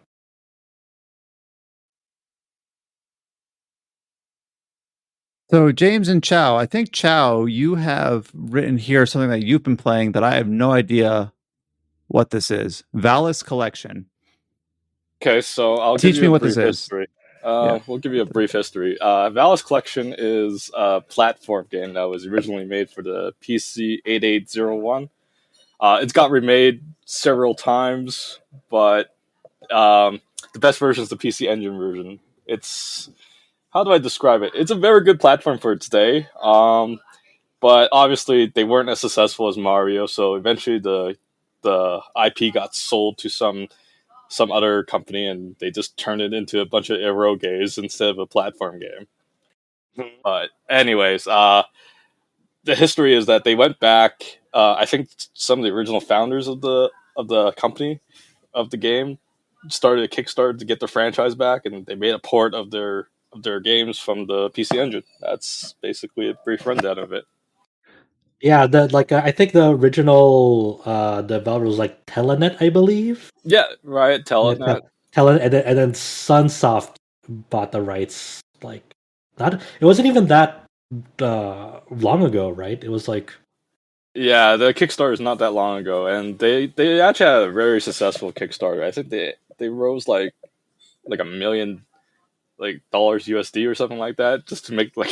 So James and Chow, I think Chow, you have written here something that you've been playing that I have no idea what this is. Valis Collection. Okay, so I'll Teach give me you a what brief this is. history. Yeah. We'll give you a brief history. Valis Collection is a platform game that was originally made for the PC 8801. It's got remade several times, but the best version is the PC Engine version. It's how do I describe it? It's a very good platform for its day, but obviously they weren't as successful as Mario. So eventually the IP got sold to some other company, and they just turned it into a bunch of eroges instead of a platform game. But anyways, the history is that they went back. I think some of the original founders of the company of the game started a Kickstarter to get the franchise back, and they made a port of their games from the PC Engine. That's basically a brief rundown of it. Yeah, I think the original developer was like Telenet, I believe. Yeah, right. Tell it that. Telenet, and then Sunsoft bought the rights. Like, not it wasn't even that long ago, right? It was like Yeah, the Kickstarter is not that long ago, and they actually had a very successful Kickstarter. I think they rose like $1 million dollars USD or something like that just to make like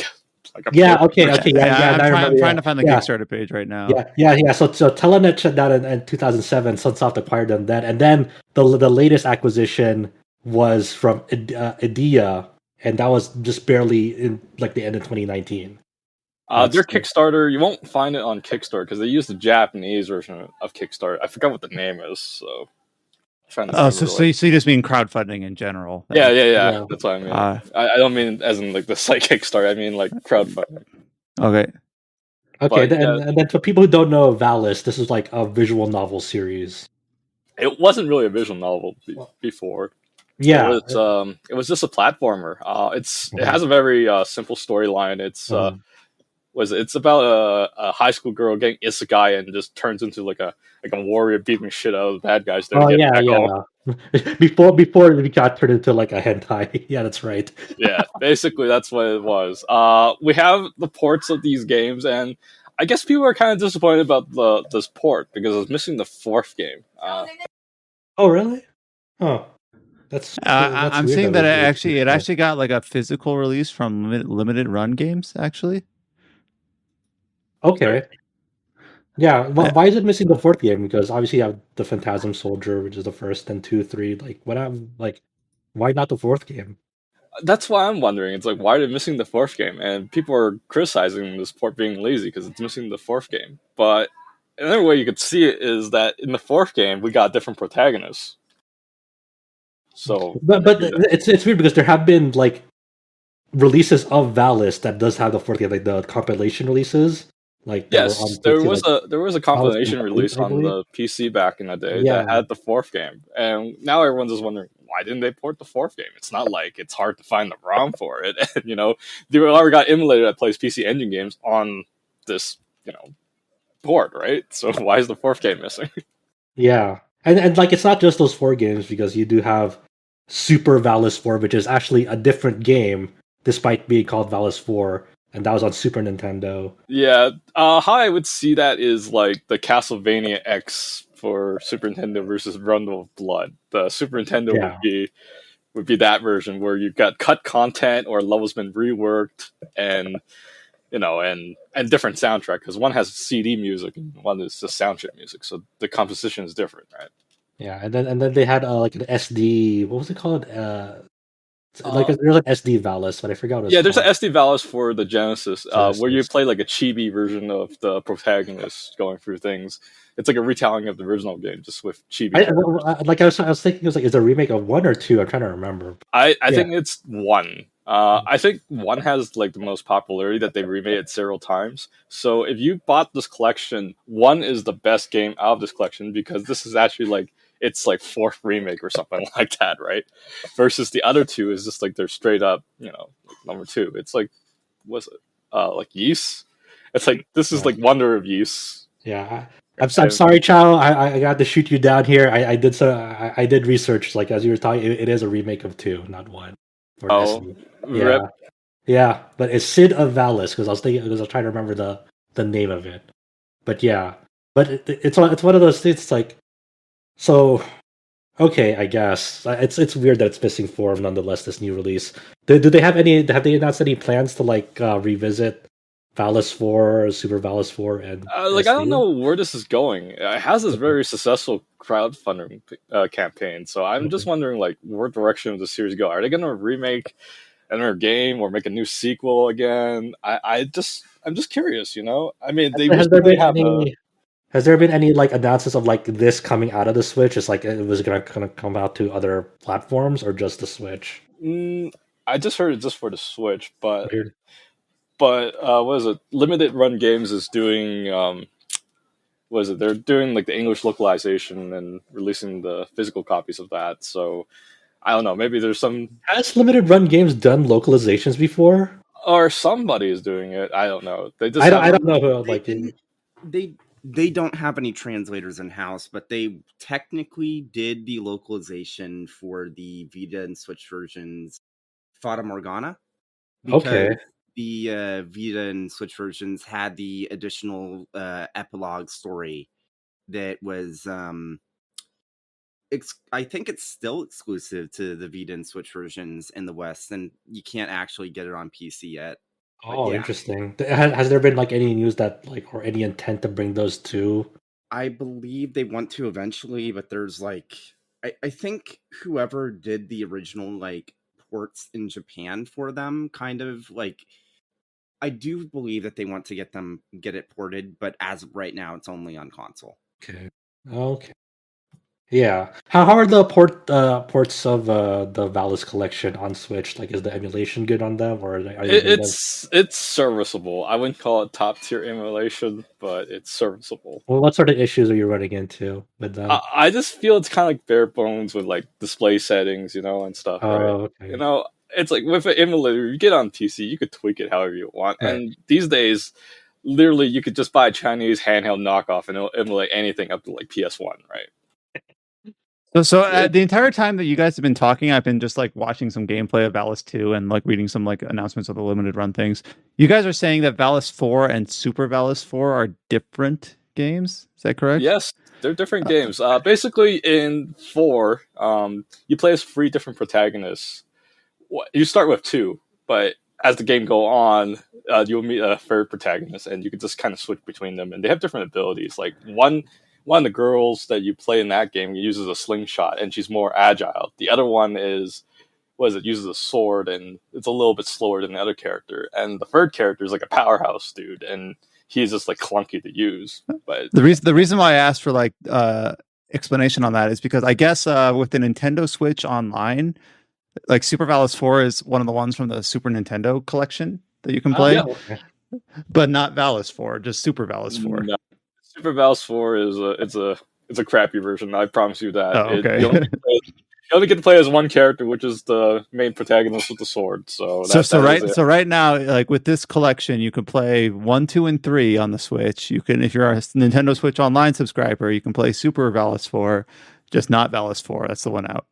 a yeah, port. okay, yeah. I'm trying to find the Kickstarter page right now. Yeah. So Telenet shut down in 2007. Sunsoft acquired them then, and then the latest acquisition was from Egglia, and that was just barely in like the end of 2019. Their Kickstarter, you won't find it on Kickstarter because they use the Japanese version of Kickstarter. I forgot what the name is, so. So you just mean crowdfunding in general? Yeah. That's what I mean. I don't mean as in like the site Kickstarter. I mean like crowdfunding. Okay. But, and then for people who don't know Valis, this is like a visual novel series. It wasn't really a visual novel before. Yeah, it was just a platformer. It has a very simple storyline. It's about a high school girl getting isekai and just turns into like a warrior beating shit out of the bad guys. Before it got turned into like a hentai. Yeah, that's right. Yeah, basically that's what it was. We have the ports of these games, and I guess people are kind of disappointed about this port because it's missing the fourth game. Oh, really? Oh. I'm seeing that it actually got like a physical release from limited run games actually. Okay. Yeah. Why is it missing the fourth game? Because obviously you have the Fantasm Soldier, which is the first, and 2, 3. Why not the fourth game? That's why I'm wondering. It's like, why are they missing the fourth game? And people are criticizing this port being lazy because it's missing the fourth game. But another way you could see it is that in the fourth game we got different protagonists. So, but it's weird because there have been like releases of Valis that does have the fourth game, like the compilation releases. Like yes, there was a compilation release on the PC back in the day that had the fourth game, and now everyone's just wondering why didn't they port the fourth game? It's not like it's hard to find the ROM for it, and the already got emulator that plays PC Engine games on this port, right? So why is the fourth game missing? Yeah, and like it's not just those 4 games because you do have Super Valis 4, which is actually a different game despite being called Valis 4. And that was on Super Nintendo. Yeah, how I would see that is like the Castlevania X for Super Nintendo versus Rondo of Blood. The Super Nintendo would be that version where you've got cut content or levels been reworked and and different soundtrack because one has CD music and one is just soundtrack music, so the composition is different, right? Yeah, and then they had like an SD. What was it called? There's an SD Valis, but I forgot what it's there's called. an SD Valis for the Genesis, where you play like a chibi version of the protagonist going through things. It's like a retelling of the original game, just with chibi. I was thinking, it was like, is it a remake of 1 or 2? I'm trying to remember. I think it's 1. I think one has like the most popularity that they've remade it several times. So if you bought this collection, one is the best game out of this collection because this is actually like it's like fourth remake or something like that, right? Versus the other two is just like they're straight up, like number two. It's like what's it? Like Ys. It's like this is like Wonder of Ys. Yeah, I'm sorry, Chow. I got to shoot you down here. I did research. Like as you were talking, it is a remake of 2, not 1. For Oh, yeah, yeah. But it's Sid of Valis because I was trying to remember the name of it. But yeah, but it's one of those things. It's like so. Okay, I guess it's weird that it's missing form. Nonetheless, this new release. Do they have any? Have they announced any plans to like revisit Valis 4, Super Valis 4, and like I don't know where this is going. It has this very successful crowdfunding campaign, so I'm just wondering like where direction of the series go. Are they going to remake another game or make a new sequel again? I'm just curious. I mean, they recently have Has there been any like announcements of like this coming out of the Switch? It's like it was gonna come out to other platforms or just the Switch? I just heard it just for the Switch, but Weird. What is it? Limited Run Games is doing what is it? They're doing like the English localization and releasing the physical copies of that. So I don't know. Maybe there's some Has Limited Run Games done localizations before? or somebody is doing it. I don't know. They just I don't know who like They don't have any translators in house, but they technically did the localization for the Vita and Switch versions, Fata Morgana, because Okay. the Vita and Switch versions had the additional epilogue story that was I think it's still exclusive to the Vita and Switch versions in the West, and you can't actually get it on PC yet. But Oh, yeah, interesting. Has there been like any news that like or any intent to bring those two? I believe they want to eventually, but there's like I think whoever did the original like ports in Japan for them kind of like I do believe that they want to get it ported, but as of right now it's only on console. Okay. Okay. Yeah. How are the ports of the Valis collection on Switch? Like, is the emulation good on them, or are they made of? it's serviceable. I wouldn't call it top tier emulation, but it's serviceable. Well, what sort of issues are you running into with them? I just feel it's kind of like bare bones with like display settings, and stuff, right? Oh, okay. It's like with an emulator, you get on PC, you could tweak it however you want. Right. And these days, literally, you could just buy a Chinese handheld knockoff and it'll emulate anything up to like PS1, right? So the entire time that you guys have been talking, I've been just like watching some gameplay of Valis 2 and like reading some like announcements of the limited run things. You guys are saying that Valis 4 and Super Valis 4 are different games. Is that correct? Yes, they're different games. Basically, in 4, you play as 3 different protagonists. You start with 2, but as the game go on, you'll meet a third protagonist, and you can just kind of switch between them. And they have different abilities. Like one of the girls that you play in that game uses a slingshot, and she's more agile. The other one uses a sword, and it's a little bit slower than the other character. And the third character is like a powerhouse dude, and he's just like clunky to use. But the reason why I asked for like explanation on that is because I guess with the Nintendo Switch Online, like Super Valis 4 is one of the ones from the Super Nintendo collection that you can play, Yeah. but not Valis 4, just Super Valis 4. no, Super Valis 4 is it's a crappy version. I promise you that. Oh, okay. You only get to play as one character, which is the main protagonist with the sword. So right now, like with this collection, you can play 1, 2, and 3 on the Switch. You can, if you're a Nintendo Switch Online subscriber, you can play Super Valis 4, just not Valis 4. That's the one out.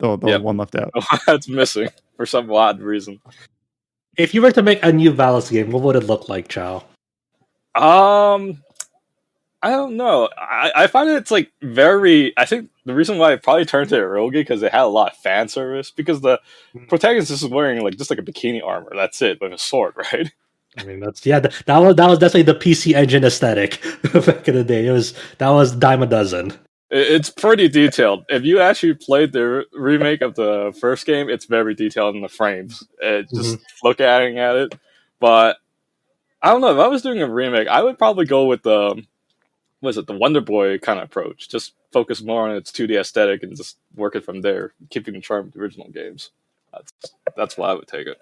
The one left out. That's missing for some odd reason. If you were to make a new Valis game, what would it look like, Chow? I don't know. I find it's like very. I think the reason why I probably turned to Eroge because it had a lot of fan service. Because the protagonist is wearing like just like a bikini armor. That's it, with a sword, right? I mean, that was definitely the PC Engine aesthetic back in the day. That was dime a dozen. It's pretty detailed. If you actually played the remake of the first game, it's very detailed in the frames. Just looking at it, but I don't know. If I was doing a remake, I would probably go with the Wonder Boy kind of approach. Just focus more on its 2D aesthetic and just work it from there, keeping the charm of the original games. That's why I would take it.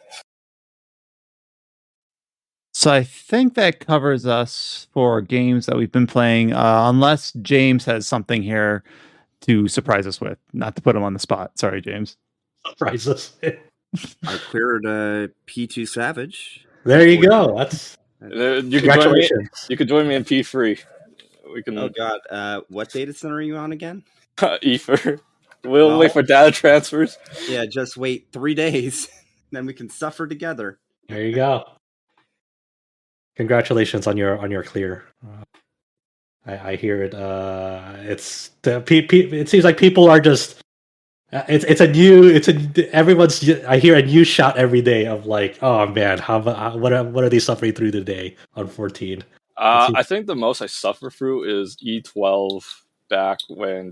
So I think that covers us for games that we've been playing, unless James has something here to surprise us with. Not to put him on the spot. Sorry, James. Surprise us. I cleared P2 Savage. There you go. That's Congratulations. You could join me in P3. We can. Oh god, what data center are you on again? Ether. We'll wait for data transfers. Yeah, just wait 3 days, then we can suffer together. There you go. Congratulations on your clear. I hear it. It seems like people are just. Everyone's. I hear a new shot every day of like, oh man, what are they suffering through today on 14? I think the most I suffer through is E12 back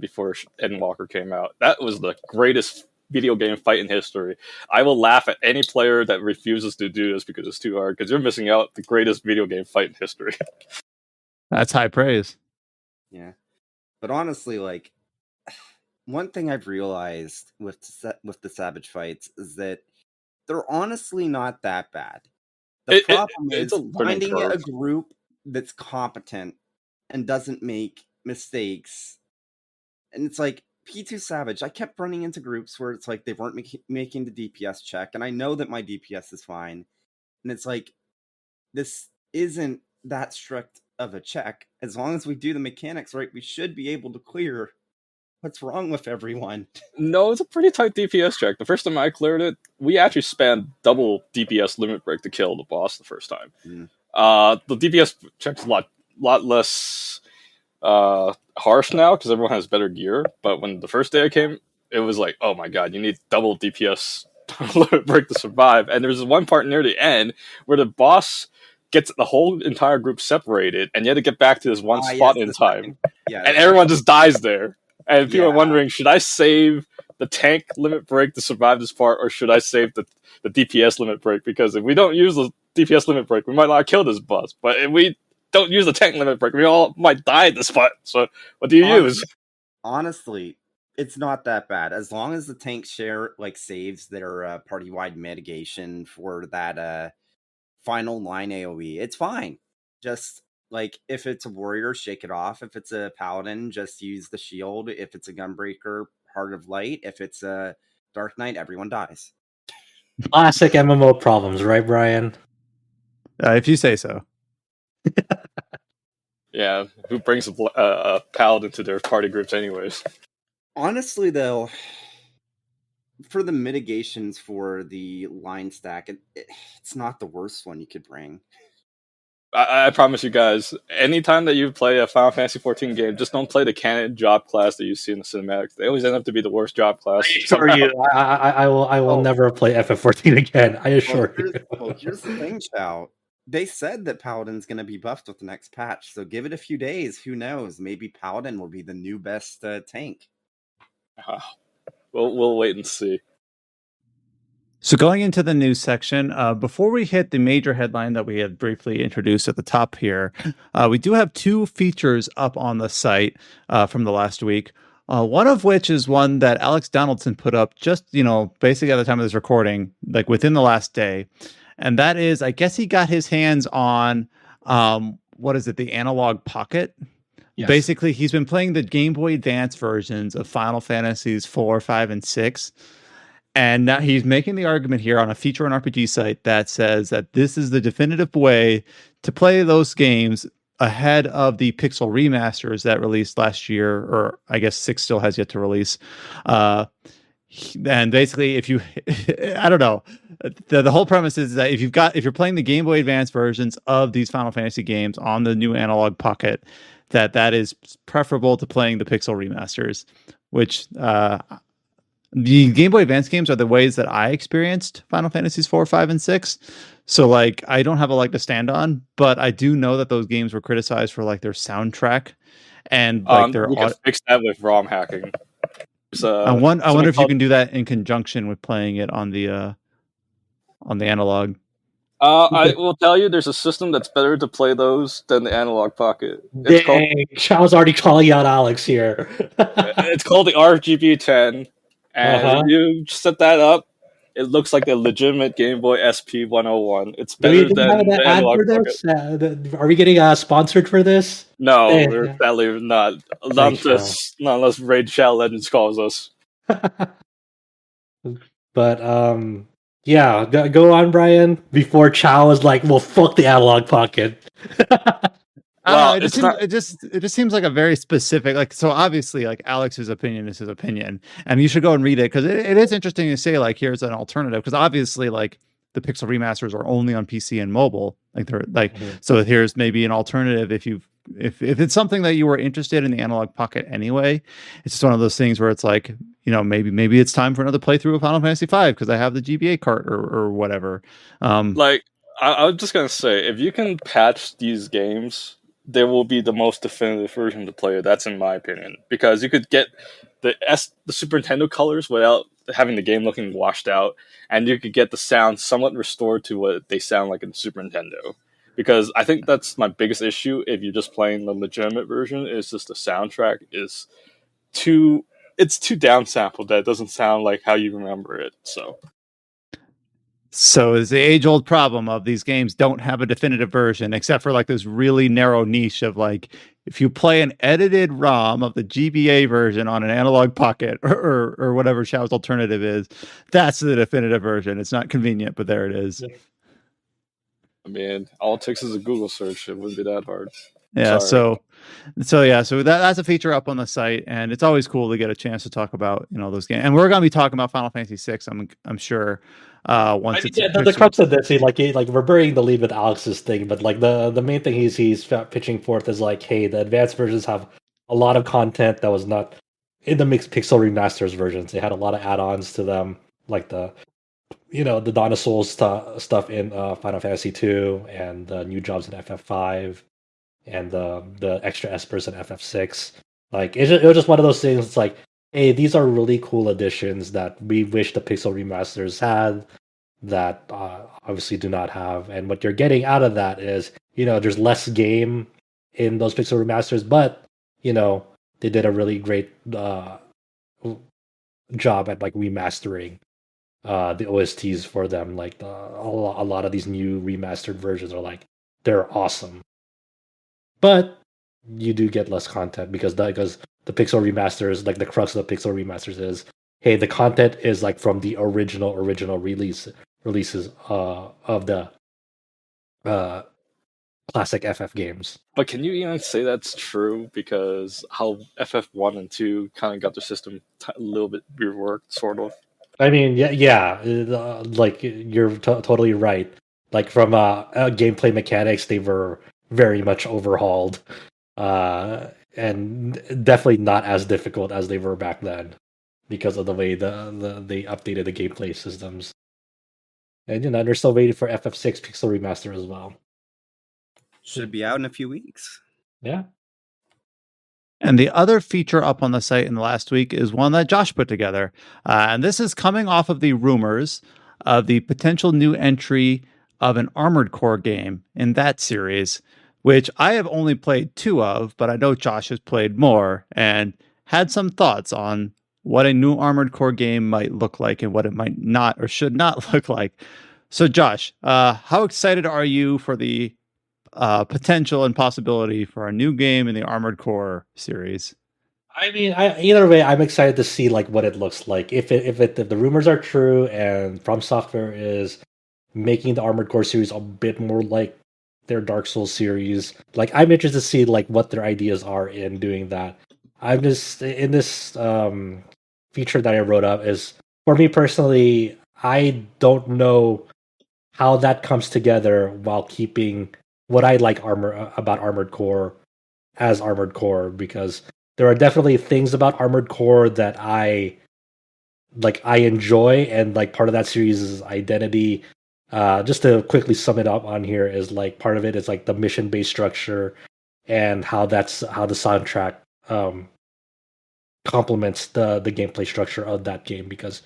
before Endwalker came out. That was the greatest video game fight in history. I will laugh at any player that refuses to do this because it's too hard, because you're missing out the greatest video game fight in history. That's high praise. Yeah. But honestly, like, one thing I've realized with the Savage fights is that they're honestly not that bad. The problem is finding a group that's competent and doesn't make mistakes. And it's like, P2 Savage, I kept running into groups where it's like they weren't making the DPS check, and I know that my DPS is fine. And it's like, this isn't that strict of a check. As long as we do the mechanics right, we should be able to clear. What's wrong with everyone? No, it's a pretty tight DPS check. The first time I cleared it, we actually spammed double DPS limit break to kill the boss the first time. The DPS check's a lot less harsh now because everyone has better gear. But when the first day I came, it was like, oh my god, you need double DPS limit break to survive. And there's one part near the end where the boss gets the whole entire group separated, and you had to get back to this one spot in time. Yeah, and everyone just dies there. And people are wondering, should I save the tank limit break to survive this part, or should I save the DPS limit break? Because if we don't use the DPS limit break, we might not kill this boss. But if we don't use the tank limit break, we all might die at this spot. So what do you use? Honestly, it's not that bad. As long as the tank share saves their party-wide mitigation for that final line AoE, it's fine. Just if it's a warrior, shake it off. If it's a paladin, just use the shield. If it's a gunbreaker, Heart of Light. If it's a Dark Knight, everyone dies. Classic MMO problems, right, Brian? If you say so. Yeah, who brings a paladin to their party groups anyways? Honestly, though, for the mitigations for the line stack, it's not the worst one you could bring. I promise you guys, anytime that you play a Final Fantasy XIV game, just don't play the canon job class that you see in the cinematics. They always end up to be the worst job class. I assure you, I will never play FF14 again. I assure you. Well, here's the thing, Chow. They said that Paladin's going to be buffed with the next patch, so give it a few days. Who knows? Maybe Paladin will be the new best tank. We'll wait and see. So going into the news section, before we hit the major headline that we had briefly introduced at the top here, we do have 2 features up on the site from the last week. One of which is one that Alex Donaldson put up just, basically at the time of this recording, within the last day. And that is, I guess he got his hands on, the Analogue Pocket. Yes. Basically, he's been playing the Game Boy Advance versions of Final Fantasies 4, 5, and 6. And now he's making the argument here on a feature and RPG site that says that this is the definitive way to play those games ahead of the Pixel remasters that released last year, or I guess 6 still has yet to release. And basically, if you, I don't know, the whole premise is that if you're playing the Game Boy Advance versions of these Final Fantasy games on the new Analogue Pocket, that is preferable to playing the Pixel remasters, which the Game Boy Advance games are the ways that I experienced Final Fantasies 4, 5, and 6. So I don't have a leg to stand on, but I do know that those games were criticized for their soundtrack and their we can fix that with ROM hacking. I wonder if you can do that in conjunction with playing it on the Analog. I will tell you, there's a system that's better to play those than the Analogue Pocket. Chow's already calling out Alex here. It's called the RGB 10, and you set that up. It looks like a legitimate Game Boy SP 101. It's Do we better have than an the ad Analog for Pocket. this? Are we getting sponsored for this? No, Eh, we're sadly not. Thanks, Not unless Raid Shadow Legends calls us. But yeah, go on, Brian. Before Chow was like, "Well, fuck the Analog Pocket." I don't know. Well, It just it's seems, not. it just seems like a very specific, like, so obviously, like, Alex's opinion is his opinion, and you should go and read it because it is interesting to say, like, here's an alternative, because obviously, like, the Pixel remasters are only on PC and mobile, like, they're like, so here's maybe an alternative if it's something that you were interested in the Analog Pocket anyway. It's just one of those things where it's like, maybe it's time for another playthrough of Final Fantasy V because I have the GBA cart or whatever. Like, I was just gonna say, if you can patch these games, there will be the most definitive version to play. That's in my opinion, because you could get the Super Nintendo colors without having the game looking washed out, and you could get the sound somewhat restored to what they sound like in Super Nintendo. Because I think that's my biggest issue. If you're just playing the legitimate version, is just the soundtrack is too downsampled that it doesn't sound like how you remember it. So is the age-old problem of these games don't have a definitive version, except for like this really narrow niche of like, if you play an edited ROM of the GBA version on an Analog Pocket or whatever Xiao's alternative is, that's the definitive version. It's not convenient, but there it is. I mean, all it takes is a Google search. It wouldn't be that hard. Yeah. Sorry. So that's a feature up on the site, and it's always cool to get a chance to talk about those games. And we're going to be talking about Final Fantasy VI. I'm sure once it's the crux of this, like we're burying the lead with Alex's thing, but like the main thing he's pitching forth is like, hey, the advanced versions have a lot of content that was not in the mixed pixel remasters versions. They had a lot of add-ons to them, like the Dawn of Souls stuff in Final Fantasy 2 and the new jobs in FF5 and the extra espers in FF6. Like it was just one of those things. It's like, hey, these are really cool additions that we wish the pixel remasters had that obviously do not have. And what you're getting out of that is, there's less game in those pixel remasters, but they did a really great job at like remastering the OSTs for them. Like a lot of these new remastered versions are like, they're awesome, but you do get less content because the pixel remasters, like the crux of the pixel remasters is, hey, the content is like from the original releases of the classic FF games. But can you even say that's true? Because how FF1 and 2 kind of got their system a little bit reworked, sort of. I mean, yeah, like you're totally right. Like from gameplay mechanics, they were very much overhauled, and definitely not as difficult as they were back then because of the way they updated the gameplay systems. And they're still waiting for FF6 Pixel Remaster as well. Should be out in a few weeks. Yeah. And the other feature up on the site in the last week is one that Josh put together. And this is coming off of the rumors of the potential new entry of an Armored Core game in that series, which I have only played 2 of, but I know Josh has played more and had some thoughts on what a new Armored Core game might look like and what it might not or should not look like. So Josh, how excited are you for the potential and possibility for a new game in the Armored Core series? I mean, either way, I'm excited to see like what it looks like. If the rumors are true and From Software is making the Armored Core series a bit more like their Dark Souls series, like I'm interested to see like what their ideas are in doing that. I'm just in this feature that I wrote up is, for me personally, I don't know how that comes together while keeping what I like about Armored Core as Armored Core, because there are definitely things about Armored Core that I enjoy, and like part of that series' identity. Just to quickly sum it up on here is like part of it is like the mission based structure and how the soundtrack complements the gameplay structure of that game, because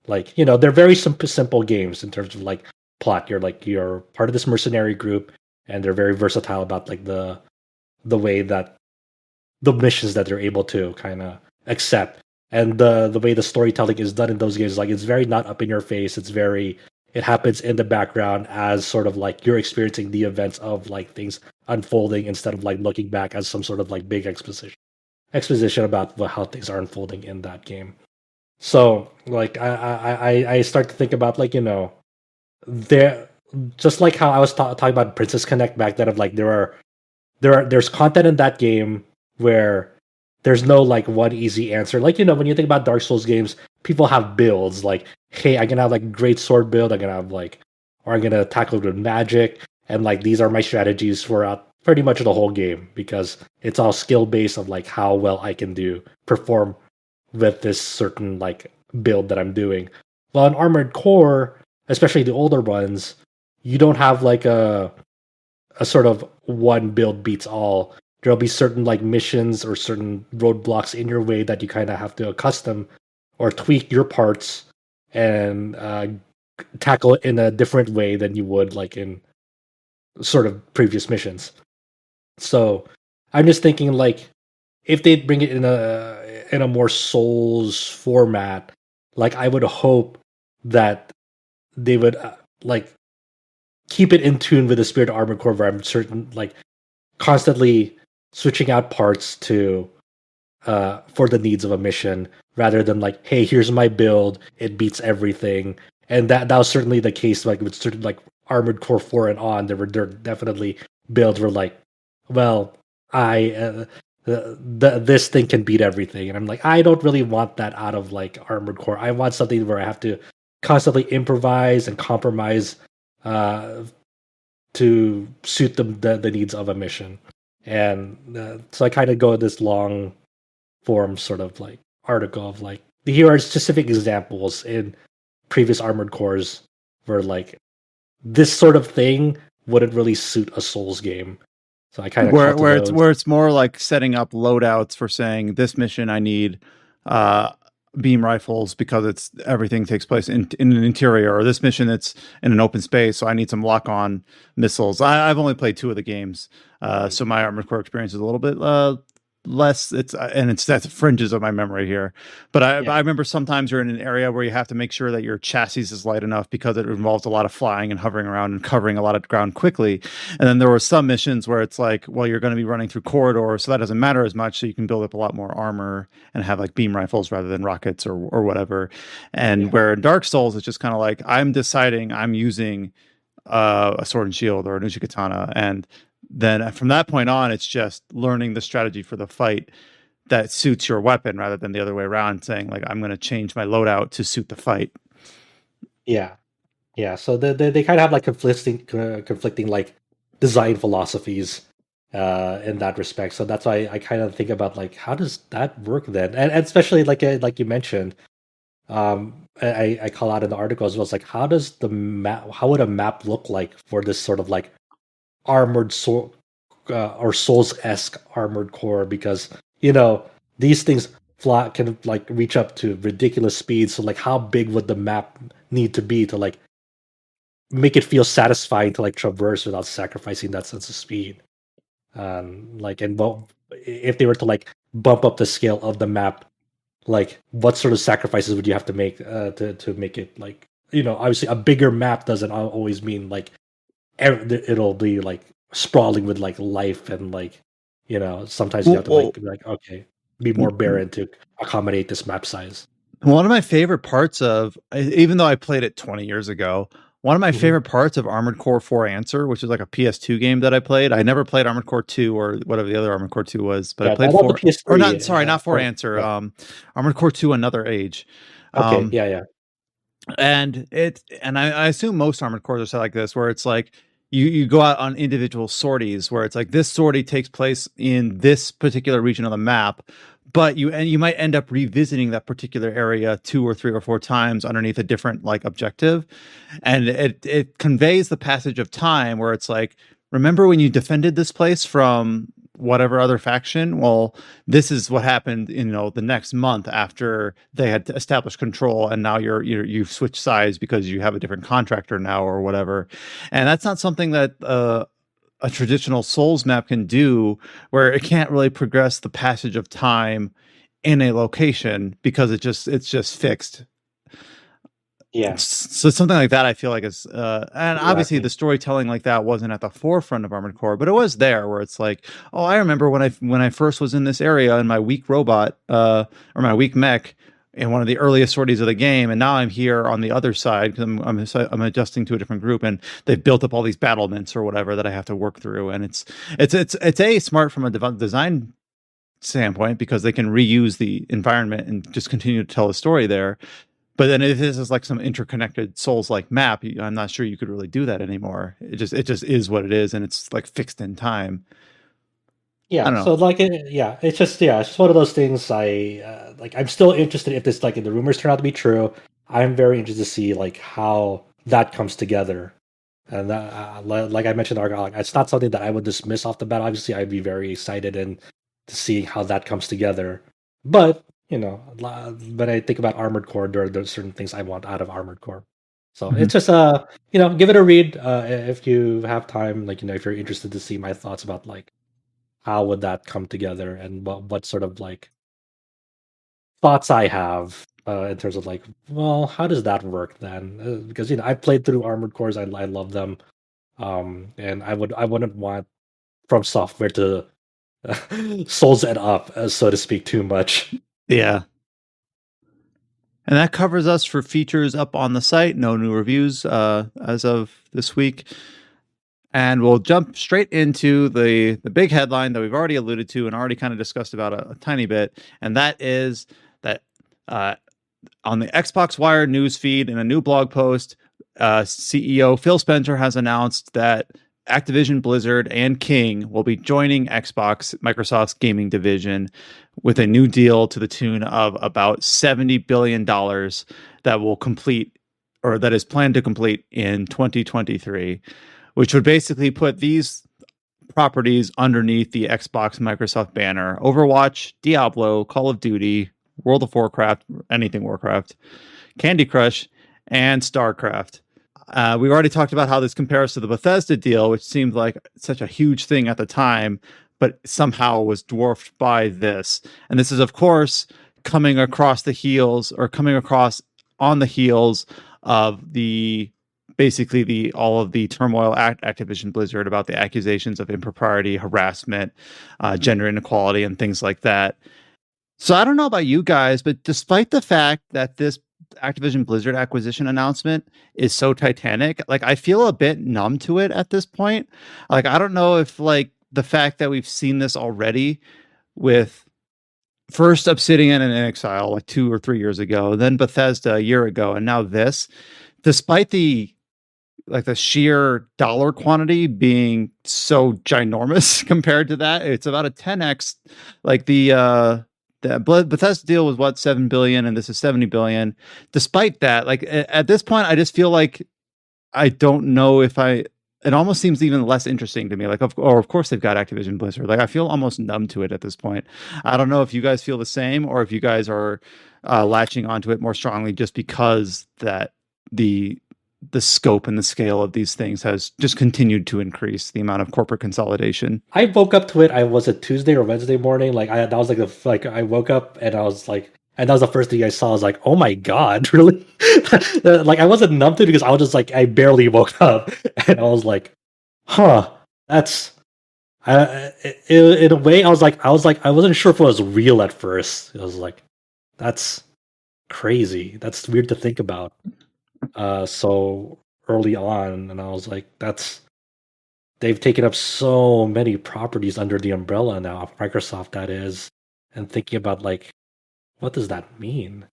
like they're very simple games in terms of like plot. You're part of this mercenary group, and they're very versatile about like the way that the missions that they're able to kind of accept. And the way the storytelling is done in those games, like, it's very not up in your face. It happens in the background as sort of like you're experiencing the events of like things unfolding, instead of like looking back as some sort of like big exposition about how things are unfolding in that game. So like I start to think about, like, there, just like how I was talking about Princess Connect back then, of like there's content in that game where there's no like one easy answer. Like, when you think about Dark Souls games, people have builds like, hey, I'm gonna have like great sword build, I'm gonna have like, or I'm gonna tackle it with magic, and like these are my strategies for pretty much the whole game, because it's all skill based of like how well I can perform with this certain like build that I'm doing. Well, in Armored Core, especially the older ones, you don't have like a sort of one build beats all. There'll be certain like missions or certain roadblocks in your way that you kind of have to accustom or tweak your parts and tackle it in a different way than you would like in sort of previous missions. So I'm just thinking, like, if they bring it in a more Souls format, like, I would hope that they would like keep it in tune with the spirit of Armored Core, where I'm certain, like, constantly switching out parts to for the needs of a mission, rather than like, hey, here's my build, it beats everything. And that was certainly the case, like, with certain like Armored Core 4 and on. There definitely builds were like, well, I this thing can beat everything, and I'm like, I don't really want that out of like Armored Core. I want something where I have to constantly improvise and compromise uh, to suit the needs of a mission. And so I kind of go this long form sort of like article of like, here are specific examples in previous Armored Cores where like this sort of thing wouldn't really suit a Souls game. So I kind of where it's more like setting up loadouts for saying, this mission I need beam rifles because everything takes place in an interior, or this mission it's in an open space, so I need some lock-on missiles. I've only played 2 of the games, so my Armored Core experience is a little bit less. That's fringes of my memory here, but I remember sometimes you're in an area where you have to make sure that your chassis is light enough, because it involves a lot of flying and hovering around and covering a lot of ground quickly. And then there were some missions where it's like, well, you're going to be running through corridors, so that doesn't matter as much, so you can build up a lot more armor and have like beam rifles rather than rockets or whatever. And where in Dark Souls it's just kind of like, I'm deciding I'm using a sword and shield or an Ushikatana, and then from that point on, it's just learning the strategy for the fight that suits your weapon, rather than the other way around, saying like, I'm going to change my loadout to suit the fight. Yeah. So they kind of have like conflicting like design philosophies in that respect. So that's why I kind of think about like, how does that work then? And especially like you mentioned, I call out in the article as well. It's like, how would a map look like for this sort of like armored soul or Souls-esque Armored Core? Because these things can like reach up to ridiculous speeds. So like, how big would the map need to be to like make it feel satisfying to like traverse without sacrificing that sense of speed? Like, and if they were to like bump up the scale of the map, like, what sort of sacrifices would you have to make to make it like, obviously a bigger map doesn't always mean like it'll be like sprawling with like life, and like, sometimes you have to like be like, okay, be more barren to accommodate this map size. One of my favorite parts of, even though I played it 20 years ago, one of my favorite parts of Armored Core 4 Answer, which is like a PS2 game that I played. I never played Armored Core 2 or whatever the other Armored Core 2 was, but I played 4. Or not, sorry, not 4 Answer. Armored Core 2 Another Age. Okay, yeah. And I assume most Armored Cores are set like this, where it's like you go out on individual sorties, where it's like, this sortie takes place in this particular region of the map, but you might end up revisiting that particular area 2 or 3 or 4 times underneath a different like objective, and it conveys the passage of time, where it's like, remember when you defended this place from whatever other faction? Well, this is what happened, the next month after they had established control, and now you've switched sides because you have a different contractor now or whatever. And that's not something that a traditional Souls map can do, where it can't really progress the passage of time in a location because it's just fixed. Yeah. So something like that I feel like is and obviously Exactly. the storytelling like that wasn't at the forefront of Armored Core, but it was there where it's like, oh, I remember when I first was in this area in my weak robot or my weak mech in one of the earliest sorties of the game, and now I'm here on the other side because I'm adjusting to a different group, and they've built up all these battlements or whatever that I have to work through, and it's a smart from a design standpoint because they can reuse the environment and just continue to tell a story there. But then if this is like some interconnected Souls-like map, I'm not sure you could really do that anymore. It just is what it is, and it's like fixed in time. I Yeah, don't know. so like, it's just one of those things. I'm still interested if this like if the rumors turn out to be true. I'm very interested to see like how that comes together, and like I mentioned, Argo, like, it's not something that I would dismiss off the bat. Obviously, I'd be very excited and to see how that comes together. But when I think about Armored Core, there's certain things I want out of Armored Core. So Mhm. it's just give it a read if you have time. Like if you're interested to see my thoughts about like how would that come together and what sort of like thoughts I have in terms of like, well, how does that work then? Because I've played through Armored Cores, I love them, and I wouldn't want From Software to souls it up, so to speak, too much. Yeah. And that covers us for features up on the site. No new reviews as of this week. And we'll jump straight into the big headline that we've already alluded to and already kind of discussed about a tiny bit. And that is that on the Xbox Wire news feed in a new blog post, CEO Phil Spencer has announced that Activision Blizzard and King will be joining Microsoft's gaming division with a new deal to the tune of about $70 billion that will complete, or that is planned to complete in 2023, which would basically put these properties underneath the Xbox Microsoft banner: Overwatch, Diablo, Call of Duty, World of Warcraft, anything Warcraft, Candy Crush, and StarCraft. We already talked about how this compares to the Bethesda deal, which seemed like such a huge thing at the time, but somehow was dwarfed by this. And this is, of course, coming across on the heels of all of the turmoil at Activision Blizzard about the accusations of impropriety, harassment, gender inequality, and things like that. So I don't know about you guys, but despite the fact that this Activision Blizzard acquisition announcement is so titanic, like I feel a bit numb to it at this point. Like I don't know if like the fact that we've seen this already with first Obsidian and Exile like 2 or 3 years ago, then Bethesda a year ago, and now this, despite the sheer dollar quantity being so ginormous compared to that, it's about a 10x. Like the Bethesda deal was what, 7 billion, and this is 70 billion. Despite that, like at this point, I just feel like I don't know if it almost seems even less interesting to me. Like, of course they've got Activision Blizzard. Like, I feel almost numb to it at this point. I don't know if you guys feel the same, or if you guys are latching onto it more strongly just because that the scope and the scale of these things has just continued to increase the amount of corporate consolidation. I woke up to it. I was a Tuesday or Wednesday morning. That was I woke up and I was like, and that was the first thing I saw. I was like, oh my god, really? Like I wasn't numb to it because I was just like, I barely woke up, and I was like, huh, that's. In a way, I was like, I wasn't sure if it was real at first. I was like, that's crazy. That's weird to think about. So early on, and I was like, they've taken up so many properties under the umbrella now of Microsoft, that is, and thinking about like, what does that mean?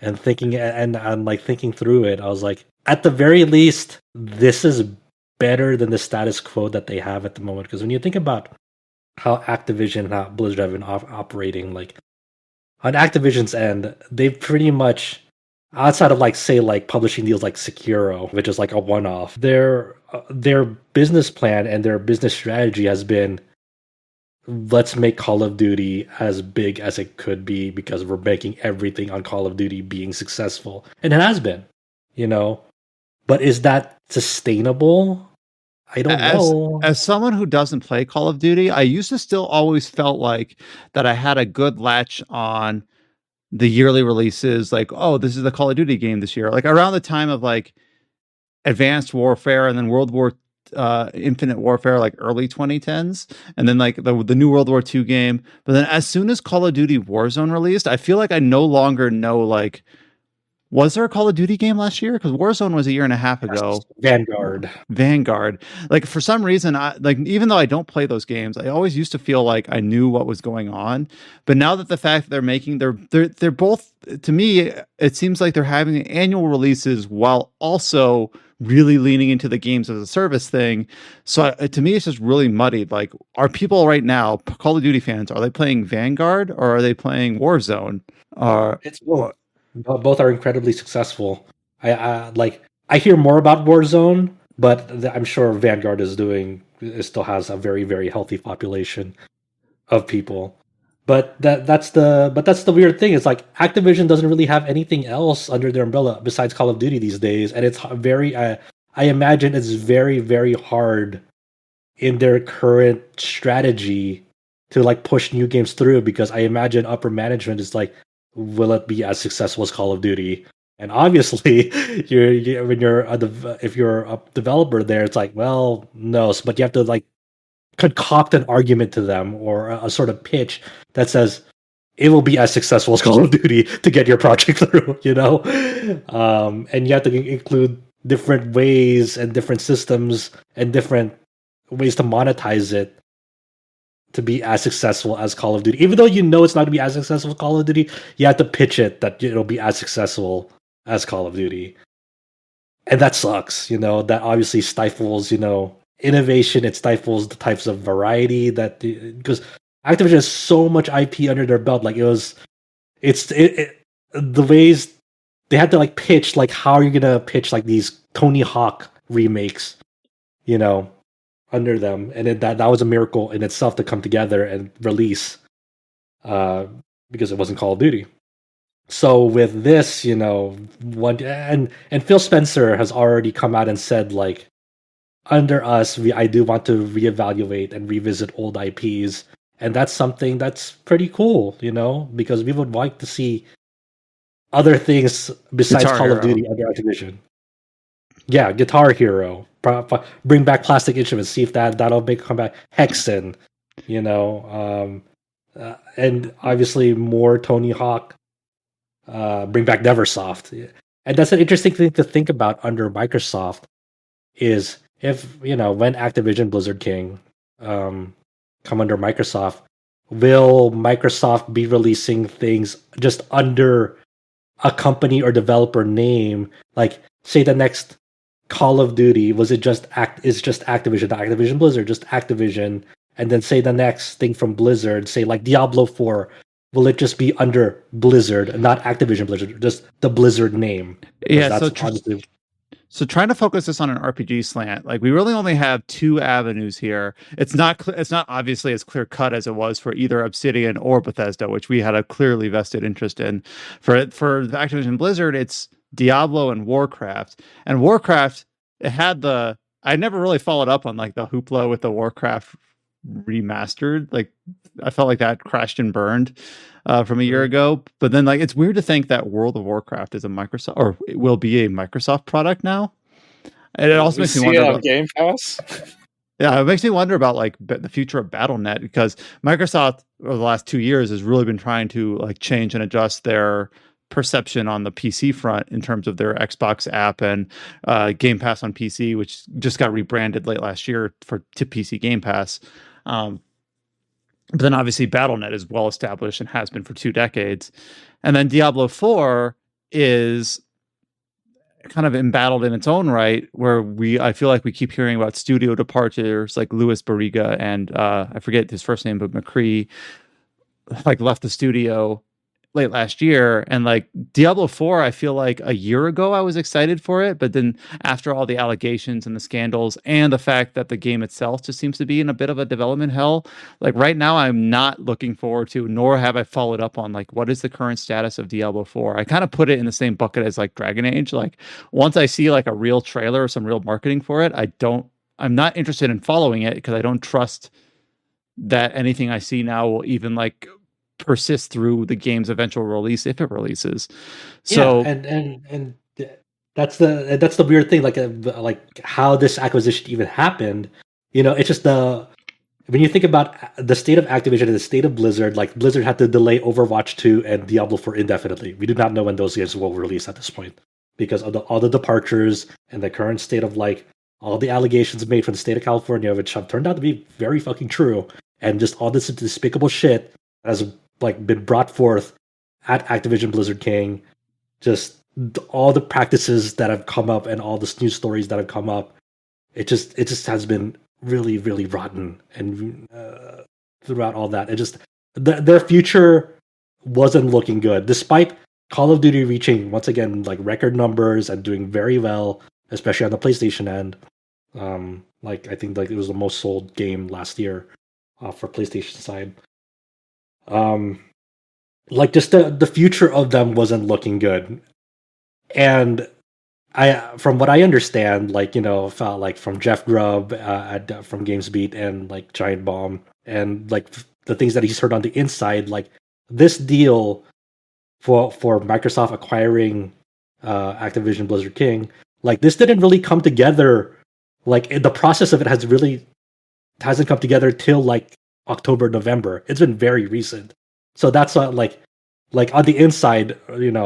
And thinking through it, I was like, at the very least, this is better than the status quo that they have at the moment. Because when you think about how Activision and how Blizzard have been operating, like on Activision's end, they've pretty much, outside of like publishing deals like Sekiro, which is like a one-off, their business plan and their business strategy has been, let's make Call of Duty as big as it could be because we're making everything on Call of Duty being successful, and it has been, But is that sustainable? I don't know. As someone who doesn't play Call of Duty, I used to still always felt like that I had a good latch on the yearly releases. Like, oh, this is the Call of Duty game this year. Like around the time of like Advanced Warfare and then World War Infinite Warfare, like early 2010s, and then like the new World War II game. But then as soon as Call of Duty Warzone released, I feel like I no longer know like, was there a Call of Duty game last year? Because Warzone was a year and a half ago. Vanguard. Like for some reason, I like even though I don't play those games, I always used to feel like I knew what was going on. But now that the fact that they're making they're both, to me, it seems like they're having annual releases while also really leaning into the games as a service thing. So to me, it's just really muddied. Like, are people right now, Call of Duty fans, are they playing Vanguard or are they playing Warzone? It's both. Both are incredibly successful. I hear more about Warzone, but I'm sure Vanguard it still has a very, very healthy population of people. But that's the weird thing. It's like Activision doesn't really have anything else under their umbrella besides Call of Duty these days, and it's very. I imagine it's very, very hard in their current strategy to like push new games through, because I imagine upper management is like, will it be as successful as Call of Duty? And obviously, if you're a developer there, it's like, well, no. But you have to like concoct an argument to them, or a sort of pitch that says it will be as successful as Call of Duty to get your project through, and you have to include different ways and different systems and different ways to monetize it to be as successful as Call of Duty. Even though it's not going to be as successful as Call of Duty, you have to pitch it that it'll be as successful as Call of Duty. And that sucks, that obviously stifles, innovation. It stifles the types of variety because Activision has so much IP under their belt. Like the ways they had to like pitch, like how are you gonna pitch like these Tony Hawk remakes, under them, and that was a miracle in itself to come together and release, because it wasn't Call of Duty. So with this, and Phil Spencer has already come out and said, like, under us, I do want to reevaluate and revisit old IPs, and that's something that's pretty cool, because we would like to see other things besides Guitar Call Hero. Of Duty under Activision. Yeah, Guitar Hero. Bring back Plastic Instruments. See if that'll make a comeback. Hexen, and obviously more Tony Hawk. Bring back Neversoft, and that's an interesting thing to think about under Microsoft. Is if when Activision Blizzard King come under Microsoft, will Microsoft be releasing things just under a company or developer name? Like, say the next Call of Duty is just Activision, the Activision Blizzard, just Activision, and then say the next thing from Blizzard, say like Diablo 4, will it just be under Blizzard, not Activision Blizzard, just the Blizzard name? Yeah, so trying to focus this on an RPG slant, like we really only have two avenues here. It's not obviously as clear cut as it was for either Obsidian or Bethesda, which we had a clearly vested interest in. For the Activision Blizzard, it's Diablo and Warcraft. And Warcraft, I never really followed up on like the hoopla with the Warcraft remastered. Like I felt like that crashed and burned from a year ago. But then like it's weird to think that World of Warcraft is a Microsoft, or it will be a Microsoft product now. And it also makes me wonder about Game Pass. Yeah, it makes me wonder about like the future of BattleNet, because Microsoft over the last 2 years has really been trying to like change and adjust their perception on the PC front in terms of their Xbox app and Game Pass on PC, which just got rebranded late last year to PC Game Pass. But then obviously BattleNet is well established and has been for 2 decades. And then Diablo 4 is kind of embattled in its own right, where I feel like we keep hearing about studio departures, like Louis Barriga and I forget his first name, but McCree, like left the studio late last year. And like Diablo 4, I feel like a year ago I was excited for it, but then after all the allegations and the scandals and the fact that the game itself just seems to be in a bit of a development hell, like right now I'm not looking forward to, nor have I followed up on like what is the current status of Diablo 4. I kind of put it in the same bucket as like Dragon Age. Like once I see like a real trailer or some real marketing for it, I don't I'm not interested in following it because I don't trust that anything I see now will even like persist through the game's eventual release if it releases. So and that's the weird thing, like how this acquisition even happened. It's just when you think about the state of Activision and the state of Blizzard, like Blizzard had to delay Overwatch 2 and Diablo 4 indefinitely. We do not know when those games will release at this point because of all the departures and the current state of like all the allegations made from the state of California, which have turned out to be very fucking true, and just all this despicable shit that has like been brought forth at Activision Blizzard King. Just all the practices that have come up and all the news stories that have come up, it just has been really, really rotten. And throughout all that, it just their future wasn't looking good, despite Call of Duty reaching once again like record numbers and doing very well, especially on the PlayStation end. Like I think like it was the most sold game last year for PlayStation side. Like just the future of them wasn't looking good. And from what I understand, like felt like from Jeff Grubb from GamesBeat and like Giant Bomb and like the things that he's heard on the inside, like this deal for Microsoft acquiring Activision Blizzard King, like this didn't really come together. Like the process of it hasn't come together till like October, November. It's been very recent. So that's like on the inside,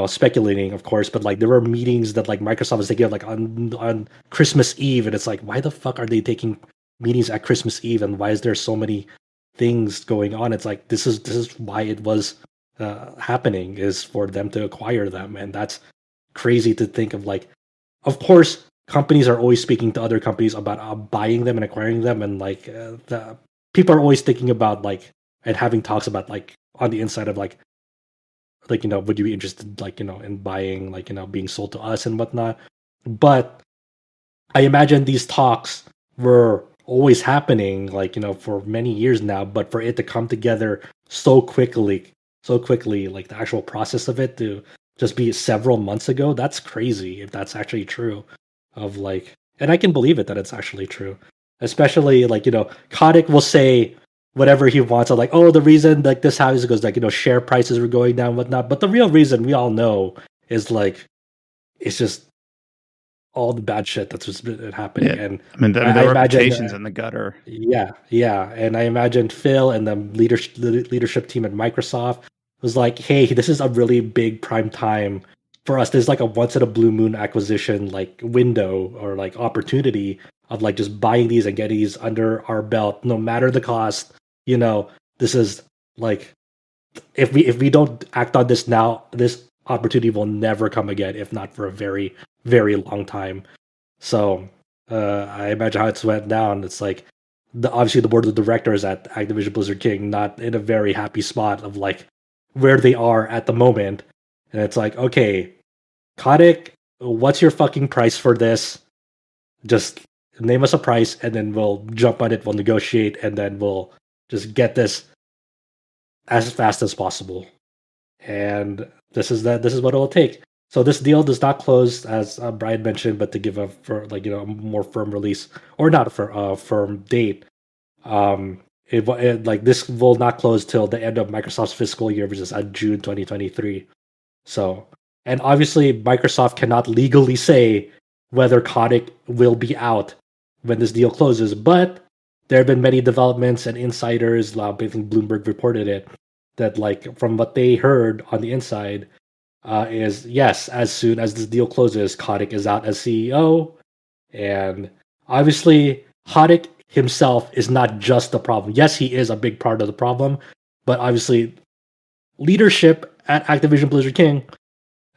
speculating, of course, but like there were meetings that like Microsoft was taking like on Christmas Eve, and it's like, why the fuck are they taking meetings at Christmas Eve, and why is there so many things going on? It's like this is why it was happening, is for them to acquire them, and that's crazy to think of. Like, of course, companies are always speaking to other companies about buying them and acquiring them, and like the people are always thinking about like and having talks about like on the inside of like would you be interested like in buying like being sold to us and whatnot. But I imagine these talks were always happening like for many years now, but for it to come together so quickly, like the actual process of it to just be several months ago, that's crazy if that's actually true. Of like, and I can believe it that it's actually true, especially like Kotick will say whatever he wants. Like, oh, the reason like this happens because like share prices were going down and whatnot. But the real reason we all know is like it's just all the bad shit that's just been happening. Yeah. And I mean, the reputation's in the gutter. Yeah. And I imagine Phil and the leadership team at Microsoft was like, hey, this is a really big prime time for us. There's like a once in a blue moon acquisition like window or like opportunity of like just buying these and getting these under our belt, no matter the cost. This is like if we don't act on this now, this opportunity will never come again, if not for a very, very long time. So I imagine how it's went down. It's like obviously the board of directors at Activision Blizzard King not in a very happy spot of like where they are at the moment. And it's like, okay, Kotick, what's your fucking price for this? Just name us a price and then we'll jump on it, we'll negotiate, and then we'll just get this as fast as possible. And this is what it will take. So this deal does not close, as Brian mentioned, but to give a more firm release, or not for a firm date. This will not close till the end of Microsoft's fiscal year, which is at June 2023. So, and obviously Microsoft cannot legally say whether Kotick will be out when this deal closes, but there have been many developments and insiders, I think Bloomberg reported it, that like from what they heard on the inside, is yes, as soon as this deal closes, Kotick is out as CEO. And obviously Kotick himself is not just the problem. Yes, he is a big part of the problem, but obviously leadership at Activision Blizzard King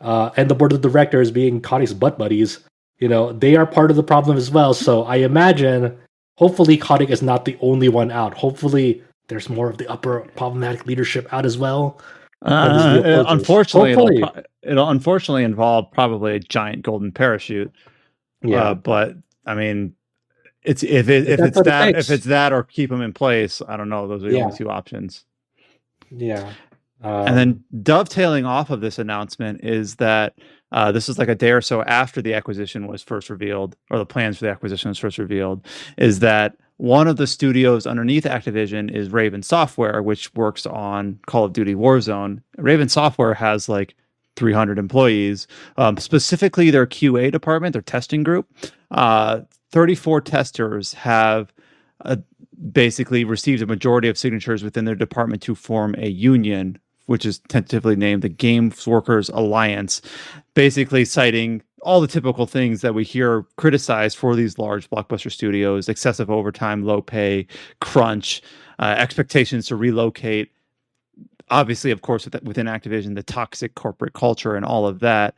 and the board of directors, being Kotick's butt buddies, they are part of the problem as well. So I imagine, hopefully, Kotick is not the only one out. Hopefully, there's more of the upper problematic leadership out as well. Unfortunately, it'll unfortunately involve probably a giant golden parachute. Yeah, but I mean, if it's that or keep them in place, I don't know. Those are the only two options. Yeah. And then dovetailing off of this announcement is that this was like a day or so after the acquisition was first revealed, or the plans for the acquisition was first revealed, is that one of the studios underneath Activision is Raven Software, which works on Call of Duty Warzone. Raven Software has like 300 employees, specifically their QA department, their testing group. 34 testers have basically received a majority of signatures within their department to form a union, which is tentatively named the Games Workers Alliance, basically citing all the typical things that we hear criticized for these large blockbuster studios: excessive overtime, low pay, crunch, expectations to relocate. Obviously, of course, within Activision, the toxic corporate culture and all of that.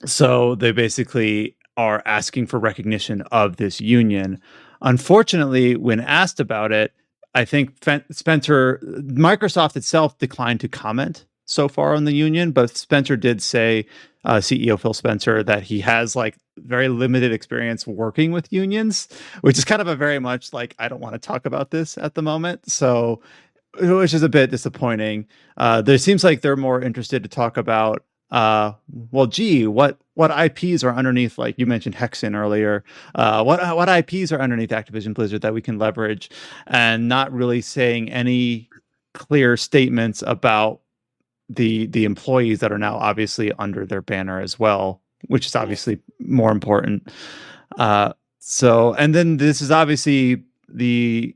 So they basically are asking for recognition of this union. Unfortunately, when asked about it, I think Microsoft itself declined to comment so far on the union, but Spencer did say, CEO Phil Spencer, that he has like very limited experience working with unions, which is kind of a very much like, I don't want to talk about this at the moment. So, which is a bit disappointing. There seems like they're more interested to talk about, well, gee, what IPs are underneath, like you mentioned Hexen earlier, what IPs are underneath Activision Blizzard that we can leverage, and not really saying any clear statements about the employees that are now obviously under their banner as well, which is obviously more important. So, and then this is obviously there's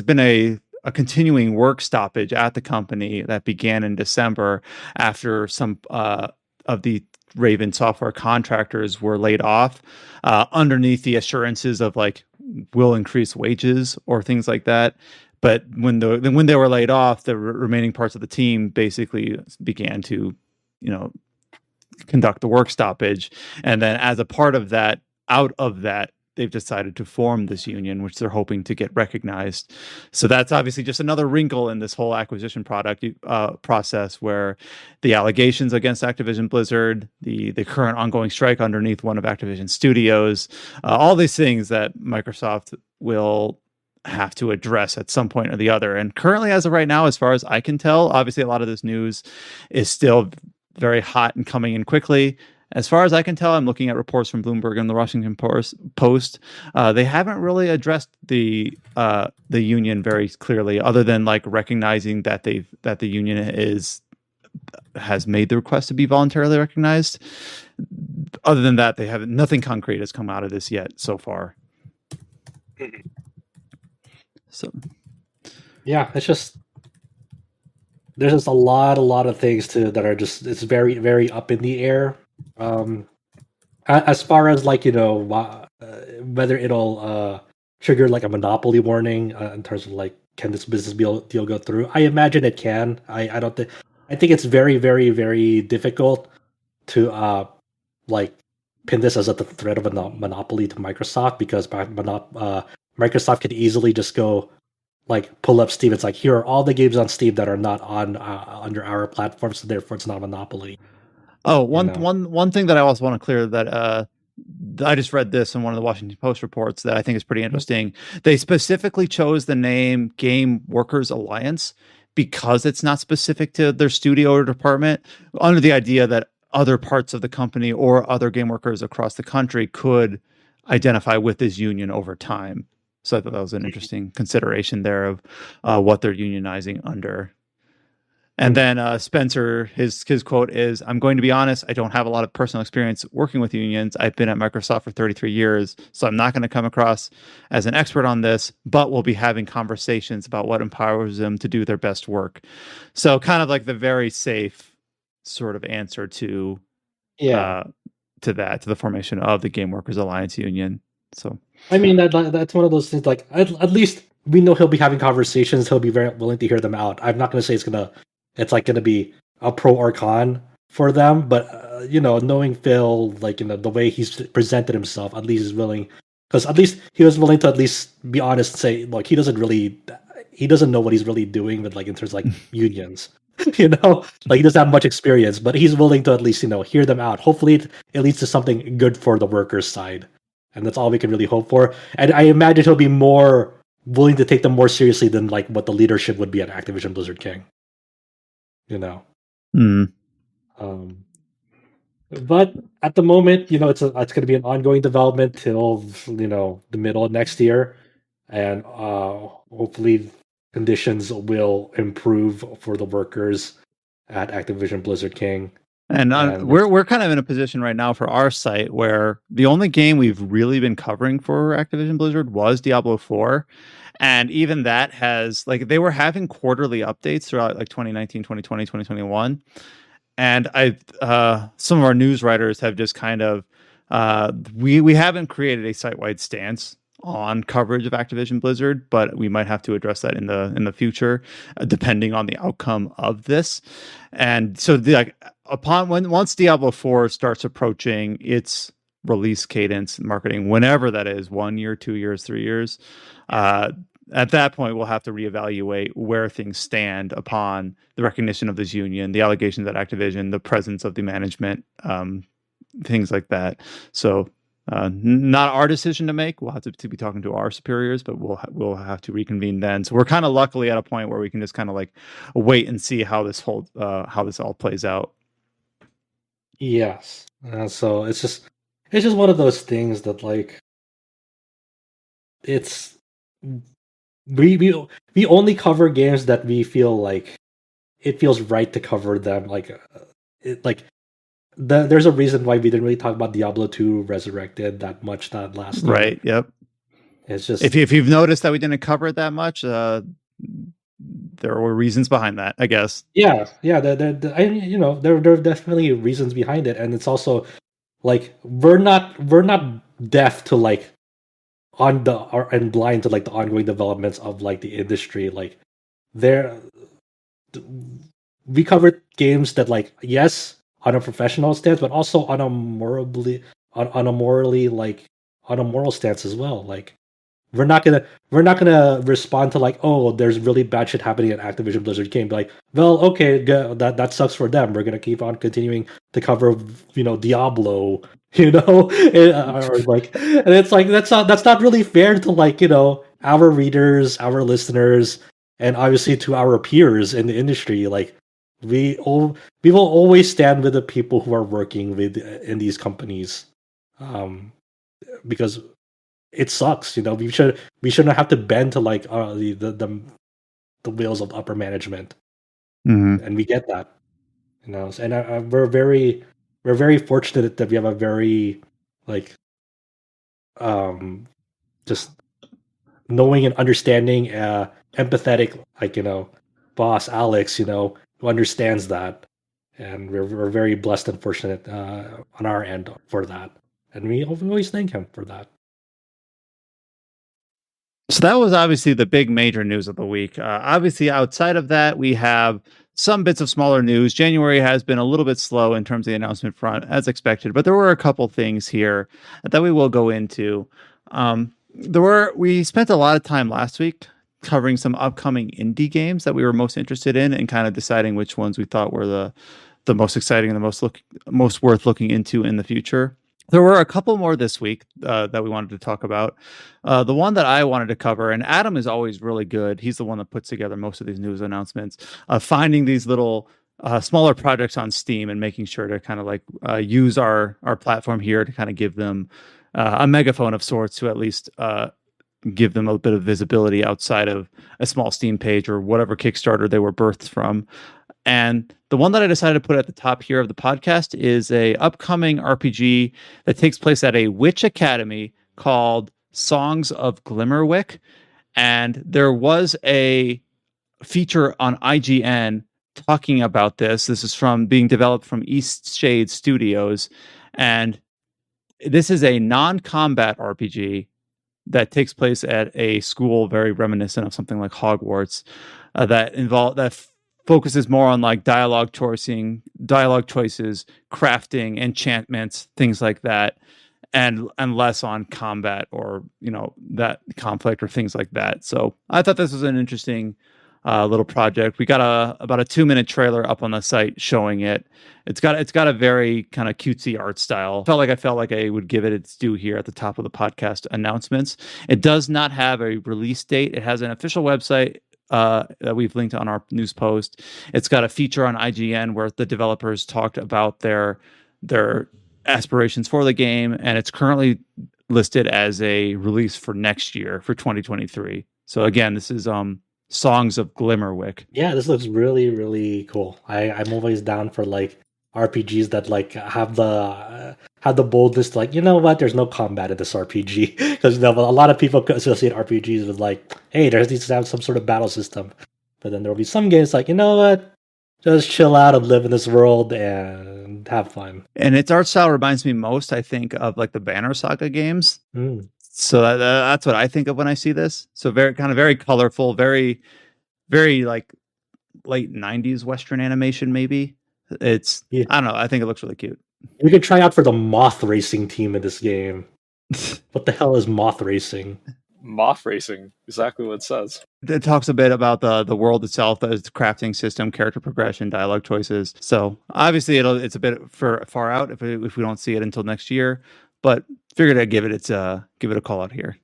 been a continuing work stoppage at the company that began in December after some of the Raven Software contractors were laid off, underneath the assurances of like, we'll increase wages or things like that. But when they were laid off, the remaining parts of the team basically began to, conduct the work stoppage. And then as a part of that, out of that, they've decided to form this union, which they're hoping to get recognized. So that's obviously just another wrinkle in this whole acquisition process, where the allegations against Activision Blizzard, the current ongoing strike underneath one of Activision studios, all these things that Microsoft will have to address at some point or the other. And currently, as of right now, as far as I can tell, obviously a lot of this news is still very hot and coming in quickly. As far as I can tell, I'm looking at reports from Bloomberg and the Washington Post. They haven't really addressed the union very clearly, other than like recognizing that the union has made the request to be voluntarily recognized. Other than that, they haven't. Nothing concrete has come out of this yet so far. So, yeah, it's just there's just a lot of things that are just, it's very, very up in the air. As far as like, whether it'll trigger like a monopoly warning in terms of like, can this business deal go through? I imagine it can. I don't think. I think it's very, very, very difficult to like pin this as a threat of a monopoly to Microsoft, because Microsoft could easily just go like pull up Steam. It's like, here are all the games on Steam that are not on under our platform, so therefore it's not a monopoly. Oh, one thing that I also want to clear, that I just read this in one of the Washington Post reports that I think is pretty interesting. They specifically chose the name Game Workers Alliance because it's not specific to their studio or department, under the idea that other parts of the company or other game workers across the country could identify with this union over time. So I thought that was an interesting consideration there of what they're unionizing under. And then Spencer, his quote is, "I'm going to be honest, I don't have a lot of personal experience working with unions. I've been at Microsoft for 33 years, so I'm not going to come across as an expert on this, but we'll be having conversations about what empowers them to do their best work." So kind of like the very safe sort of answer to the formation of the Game Workers Alliance Union. So I mean, that's one of those things, like at least we know he'll be having conversations. He'll be very willing to hear them out. I'm not going to say it's going to be a pro or con for them, but knowing Phil, like, the way he's presented himself, at least is willing, because at least he was willing to at least be honest and say, like, he doesn't know what he's really doing with, like, in terms of like unions. Like, he doesn't have much experience, but he's willing to at least hear them out. Hopefully it leads to something good for the workers' side, and that's all we can really hope for. And I imagine he'll be more willing to take them more seriously than like what the leadership would be at Activision Blizzard King. But at the moment, it's going to be an ongoing development till the middle of next year, and hopefully conditions will improve for the workers at Activision Blizzard King. And And we're kind of in a position right now for our site where the only game we've really been covering for Activision Blizzard was Diablo 4. And even that has, like, they were having quarterly updates throughout like 2019, 2020, 2021. And some of our news writers have just kind of we haven't created a site-wide stance on coverage of Activision Blizzard, but we might have to address that in the future, depending on the outcome of this. And so, once Diablo 4 starts approaching its release cadence, marketing, whenever that is, 1 year, 2 years, 3 years, at that point, we'll have to reevaluate where things stand upon the recognition of this union, the allegations at Activision, the presence of the management, things like that. So, not our decision to make. We'll have to be talking to our superiors, but we'll have to reconvene then. So we're kind of luckily at a point where we can just kind of like wait and see how this all plays out. yes, so it's just one of those things that, like, it's we only cover games that we feel like it feels right to cover them. There's a reason why we didn't really talk about Diablo 2 Resurrected that much that last year. Right. Yep. It's just if you've noticed that we didn't cover it that much, there were reasons behind that, I guess. Yeah. There are definitely reasons behind it, and it's also like we're not deaf to like and blind to like the ongoing developments of like the industry. Like we covered games that, like, yes, on a professional stance, but also on a morally like on a moral stance as well. Like we're not gonna respond to like, oh, there's really bad shit happening at Activision Blizzard game. Be like, well, okay, that sucks for them. We're gonna keep on continuing to cover Diablo, or like, and it's like that's not really fair to like our readers, our listeners, and obviously to our peers in the industry. Like we will always stand with the people who are working in these companies, because it sucks. We shouldn't have to bend to like the wills of upper management, and we get that. And we're very fortunate that we have a very like just knowing and understanding, empathetic, like boss Alex, who understands that, and we're very blessed and fortunate on our end for that, and we always thank him for that. So that was obviously the big major news of the week. Obviously, outside of that, we have some bits of smaller news. January has been a little bit slow in terms of the announcement front, as expected, but there were a couple things here that we will go into. We spent a lot of time last week covering some upcoming indie games that we were most interested in and kind of deciding which ones we thought were the most exciting and the most worth looking into in the future. There were a couple more this week that we wanted to talk about. The one that I wanted to cover, and Adam is always really good. He's the one that puts together most of these news announcements, finding these little smaller projects on Steam and making sure to kind of like use our platform here to kind of give them a megaphone of sorts to at least give them a bit of visibility outside of a small Steam page or whatever Kickstarter they were birthed from. And the one that I decided to put at the top here of the podcast is a upcoming RPG that takes place at a witch academy called Songs of Glimmerwick. And there was a feature on IGN talking about this. This is being developed from East Shade Studios. And this is a non-combat RPG that takes place at a school very reminiscent of something like Hogwarts, that focuses more on like dialogue choices, crafting, enchantments, things like that, and less on combat or that conflict or things like that. So I thought this was an interesting little project. We got about a 2-minute trailer up on the site showing it. It's got a very kind of cutesy art style. I felt like I would give it its due here at the top of the podcast announcements. It does not have a release date. It has an official website that we've linked on our news post. It's got a feature on IGN where the developers talked about their aspirations for the game, and it's currently listed as a release for next year, for 2023. So again, this is Songs of Glimmerwick. Yeah, this looks really, really cool. I'm always down for like RPGs that like have the boldness to, like, you know what? There's no combat in this RPG because a lot of people associate RPGs with like, hey, there needs to have some sort of battle system. But then there'll be some games like, you know what? Just chill out and live in this world and have fun. And its art style reminds me most, I think, of like the Banner Saga games. Mm. So that's what I think of when I see this. So very colorful, very like late 90s Western animation, maybe. It's, Yeah. I don't know, I think it looks really cute. You could try out for the moth racing team in this game. What the hell is moth racing? Moth racing, exactly what it says. It talks a bit about the world itself, the crafting system, character progression, dialogue choices. So obviously it's a bit far out if we don't see it until next year, but figured I'd give it a call out here.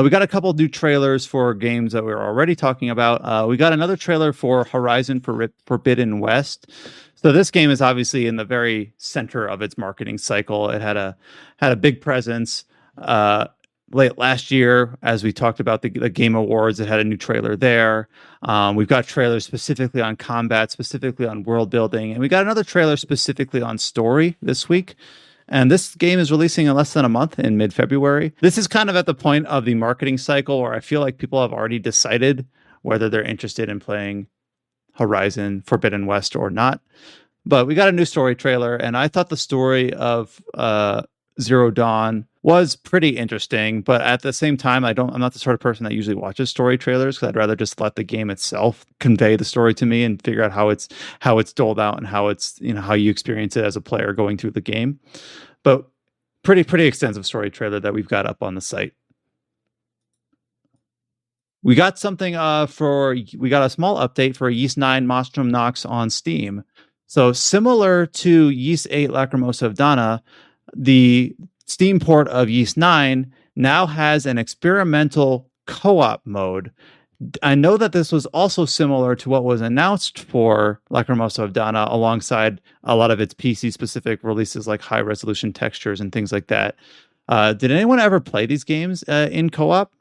We got a couple new trailers for games that we were already talking about. We got another trailer for Horizon Forbidden West. So this game is obviously in the very center of its marketing cycle. It had a big presence late last year, as we talked about the Game Awards. It had a new trailer there. We've got trailers specifically on combat, specifically on world building, and we got another trailer specifically on story this week. And this game is releasing in less than a month, in mid-February. This is kind of at the point of the marketing cycle where I feel like people have already decided whether they're interested in playing Horizon Forbidden West or not. But we got a new story trailer, and I thought the story of Zero Dawn was pretty interesting, but at the same time, I'm not the sort of person that usually watches story trailers, because I'd rather just let the game itself convey the story to me and figure out how it's doled out and how it's, how you experience it as a player going through the game. But pretty extensive story trailer that we've got up on the site. We got something we got a small update for Ys 9 Monstrum Nox on Steam. So similar to Ys 8 Lacrimosa of Dana, the Steam port of Ys 9 now has an experimental co-op mode. I know that this was also similar to what was announced for Lacrimosa of Dana, alongside a lot of its PC-specific releases like high-resolution textures and things like that. Did anyone ever play these games in co-op?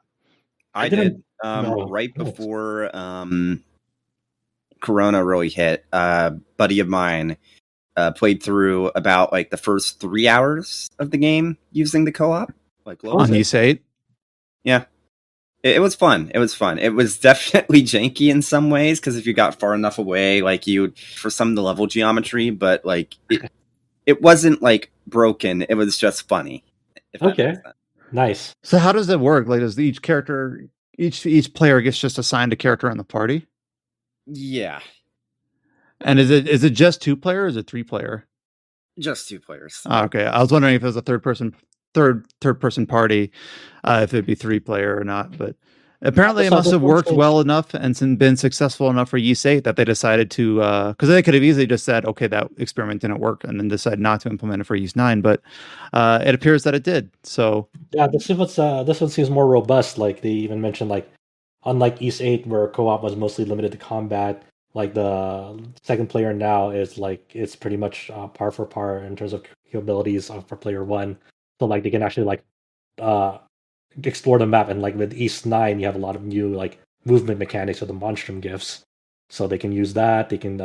I did. No. Right before Corona really hit, a buddy of mine played through about like the first 3 hours of the game using the co-op. Like On Ys 8? Yeah. It was fun. It was fun. It was definitely janky in some ways, because if you got far enough away, like for some of the level geometry, but like it wasn't like broken. It was just funny. Okay. Nice. So how does it work? Like, does each player gets just assigned a character in the party? Yeah. And is it just 2-player or is it 3-player? Just 2 players. Okay. I was wondering if it was a third person party, if it'd be 3-player or not, but apparently it must have worked well enough and been successful enough for Ys 8 that they decided to, because they could have easily just said, okay, that experiment didn't work, and then decide not to implement it for Ys 9, but it appears that it did. So yeah, this one seems more robust. Like they even mentioned, like unlike Ys 8 where co-op was mostly limited to combat, like the second player now is like it's pretty much par for par in terms of capabilities for player one. So like they can actually like explore the map, and like with Ys 9 you have a lot of new like movement mechanics with the Monstrum gifts, so they can use that. They can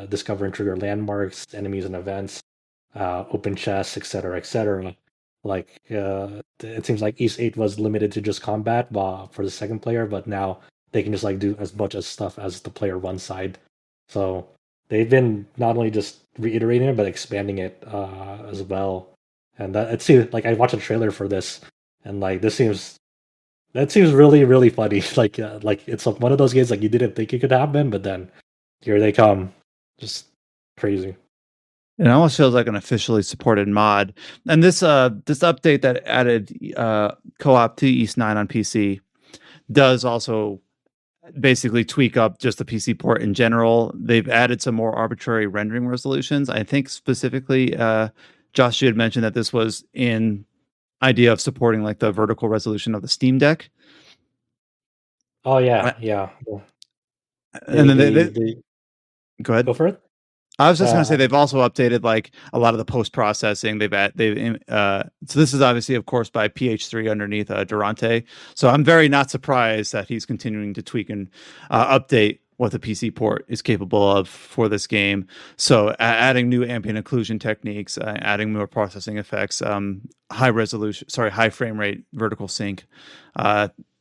discover and trigger landmarks, enemies, and events, open chests, etc. Like it seems like Ys 8 was limited to just combat for the second player, but now they can just like do as much as stuff as the player one side. So they've been not only just reiterating it but expanding it as well. And that it seems like I watched a trailer for this, and like that seems really, really funny. like it's one of those games like you didn't think it could happen, but then here they come, just crazy. it almost feels like an officially supported mod. And this update that added co-op to Ys 9 on PC does also basically tweak up just the PC port in general. They've added some more arbitrary rendering resolutions. I think specifically, Josh, you had mentioned that this was in idea of supporting like the vertical resolution of the Steam Deck. Oh yeah, yeah. And then they go ahead. Go for it. I was just going to say they've also updated like a lot of the post processing. So this is obviously, of course, by PH3 underneath Durante. So I'm very not surprised that he's continuing to tweak and update what the PC port is capable of for this game. So adding new ambient occlusion techniques, adding more processing effects, high frame rate, vertical sync,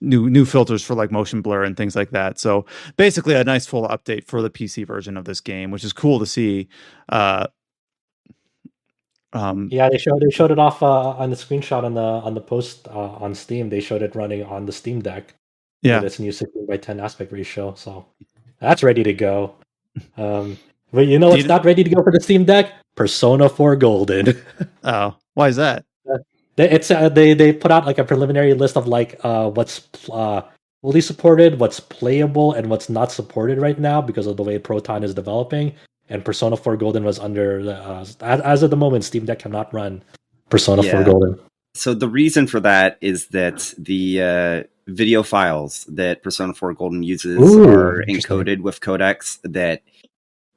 new filters for like motion blur and things like that. So basically a nice full update for the PC version of this game, which is cool to see. Yeah, they showed it off on the screenshot on the post on Steam. They showed it running on the Steam Deck. Yeah, with its new 16:10 aspect ratio. So that's ready to go. But you know what's not ready to go for the Steam Deck? Persona 4 Golden. Oh, why is that? They put out like a preliminary list of like what's fully supported, what's playable, and what's not supported right now because of the way Proton is developing. And Persona 4 Golden was under as of the moment, Steam Deck cannot run Persona 4 Golden. So the reason for that is that the video files that Persona 4 Golden uses are encoded with codecs that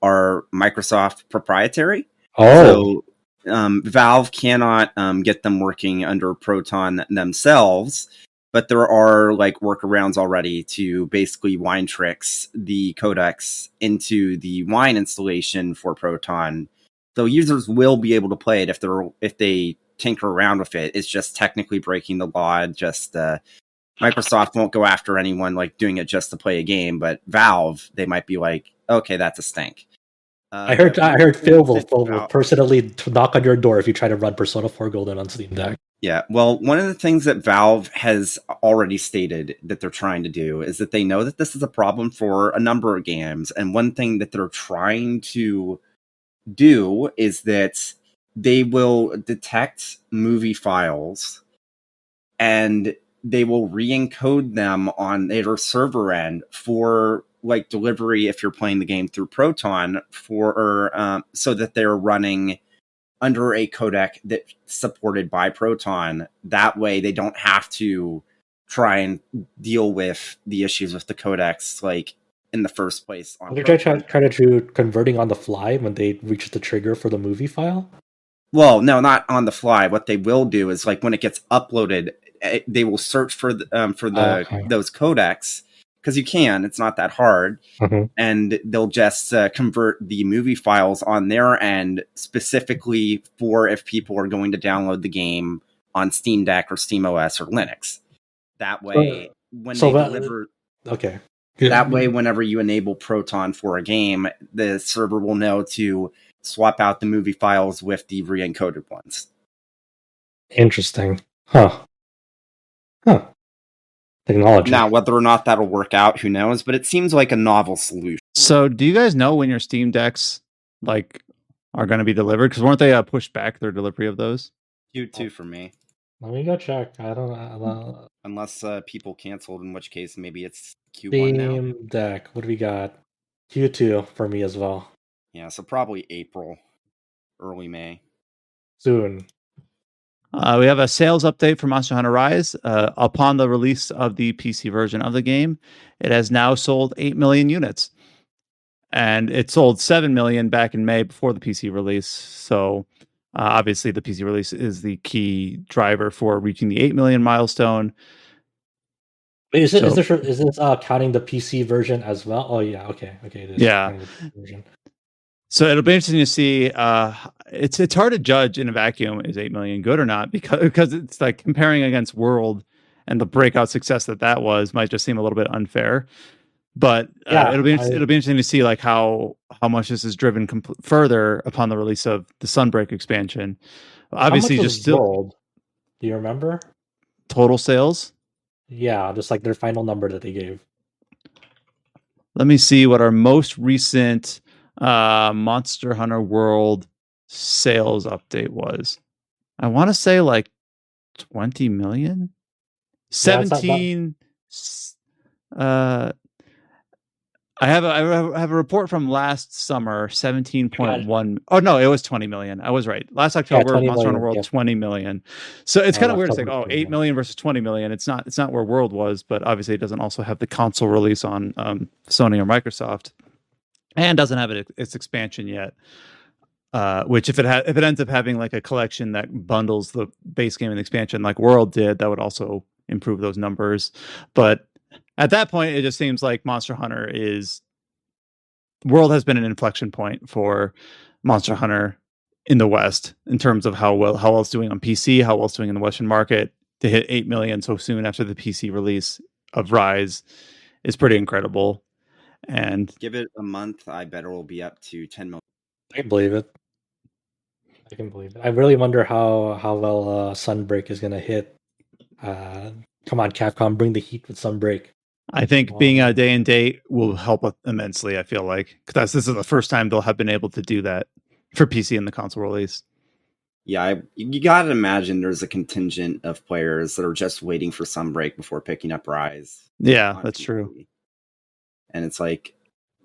are Microsoft proprietary. So Valve cannot get them working under Proton themselves, but there are like workarounds already to basically wine tricks the codecs into the wine installation for Proton. So users will be able to play it if they tinker around with it. It's just technically breaking the law. Just Microsoft won't go after anyone like doing it just to play a game, but Valve, they might be like, okay, that's a stink. I heard Phil will personally knock on your door if you try to run Persona 4 Golden on Steam Deck. Yeah, well, one of the things that Valve has already stated that they're trying to do is that they know that this is a problem for a number of games, and one thing that they're trying to do is that they will detect movie files and they will re-encode them on their server end for like delivery if you're playing the game through Proton so that they're running under a codec that's supported by Proton. That way they don't have to try and deal with the issues with the codecs like in the first place. They're trying to do converting on the fly when they reach the trigger for the movie file? Well, no, not on the fly. What they will do is like when it gets uploaded, they will search for those codecs because you can. It's not that hard, and they'll just convert the movie files on their end specifically for if people are going to download the game on Steam Deck or SteamOS or Linux. That way, that way, whenever you enable Proton for a game, the server will know to swap out the movie files with the re-encoded ones. Interesting. Technology. Now, whether or not that'll work out, who knows? But it seems like a novel solution. So, do you guys know when your Steam Decks like are going to be delivered? Because weren't they pushed back their delivery of those? Q2 for me. Let me go check. I don't know. Unless people canceled, in which case maybe it's Q1 now. Steam Deck. What do we got? Q2 for me as well. Yeah, so probably April, early May. Soon. We have a sales update for Monster Hunter Rise. Upon the release of the PC version of the game, it has now sold 8 million units. And it sold 7 million back in May before the PC release. So obviously the PC release is the key driver for reaching the 8 million milestone. Wait, is this counting the PC version as well? Oh yeah, okay, it is. Yeah. So it'll be interesting to see. It's hard to judge in a vacuum is 8 million good or not because it's like comparing against World and the breakout success that was might just seem a little bit unfair. But it'll be interesting to see like how much this is driven further upon the release of the Sunbreak expansion. Obviously, just still. World? Do you remember total sales? Yeah, just like their final number that they gave. Let me see what our most recent Monster Hunter World sales update was. I want to say like 20 million? 17. I I have a report from last summer, 17.1. Oh no, it was 20 million. I was right. Last October, 20 Monster Hunter million, World, yeah. 20 million. So it's kind of weird. It's like, October, 8 million versus 20 million. It's not where World was, but obviously it doesn't also have the console release on Sony or Microsoft, and doesn't have its expansion yet. Which if it ends up having like a collection that bundles the base game and the expansion like World did, that would also improve those numbers. But at that point, it just seems like Monster Hunter World has been an inflection point for Monster Hunter in the West in terms of how well it's doing on PC, how well it's doing in the Western market. To hit 8 million so soon after the PC release of Rise is pretty incredible. And Give it a month, I bet it will be up to 10 million. I can believe it. I really wonder how well Sunbreak is gonna hit. Come on, Capcom, bring the heat with Sunbreak. I think being a day and date will help immensely. I feel like because this is the first time they'll have been able to do that for PC in the console release. Yeah, you gotta imagine there's a contingent of players that are just waiting for Sunbreak before picking up Rise. Yeah, that's true. And it's like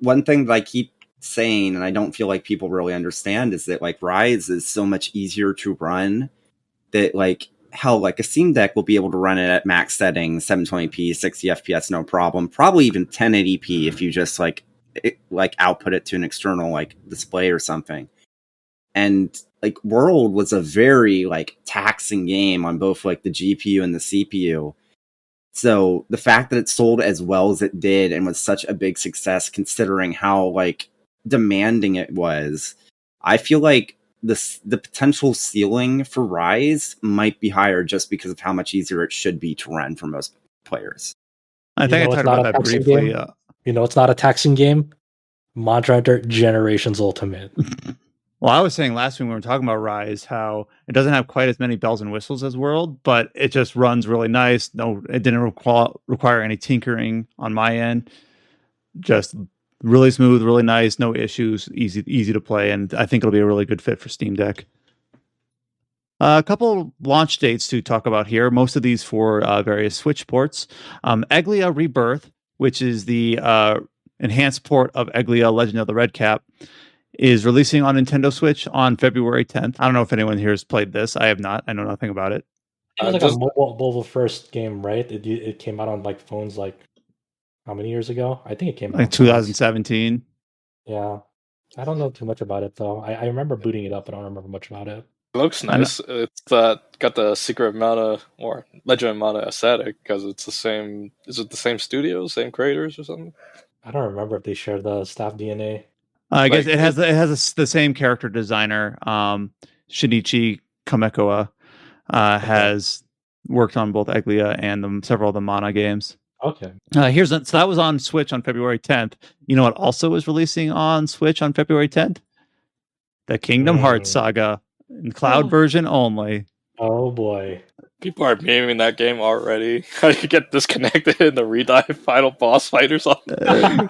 one thing that I keep saying, and I don't feel like people really understand, is that like Rise is so much easier to run that like hell, like a Steam Deck will be able to run it at max settings, 720p, 60 FPS, no problem. Probably even 1080p if you just like output it to an external like display or something. And like World was a very like taxing game on both like the GPU and the CPU. So the fact that it sold as well as it did and was such a big success considering how like demanding it was, I feel like the potential ceiling for Rise might be higher just because of how much easier it should be to run for most players. I think I talked about that briefly. It's not a taxing game. Monster Hunter Generations Ultimate. Well, I was saying last week when we were talking about Rise, how it doesn't have quite as many bells and whistles as World, but it just runs really nice. No, it didn't require any tinkering on my end. Just really smooth, really nice, no issues, easy to play, and I think it'll be a really good fit for Steam Deck. A couple launch dates to talk about here. Most of these for various Switch ports. Egglia Rebirth, which is the enhanced port of Egglia Legend of the Red Cap, is releasing on Nintendo Switch on February 10th. I don't know if anyone here has played this. I have not. I know nothing about it. It was like a mobile first game, right? It came out on like phones like how many years ago? I think it came out like 2017. Yeah. I don't know too much about it though. I remember booting it up, but I don't remember much about it. It looks nice. It's got the Secret of Mana or Legend of Mana aesthetic because it's the same. Is it the same studios, same creators, or something? I don't remember if they share the staff DNA. I guess it has the same character designer. Shinichi Kamekoa has worked on both Egglia and several of the Mana games. Okay. So that was on Switch on February 10th. You know what also is releasing on Switch on February 10th? The Kingdom Hearts saga in cloud version only. Oh boy. People are memeing that game already. How do you get disconnected in the redive final boss fight or something?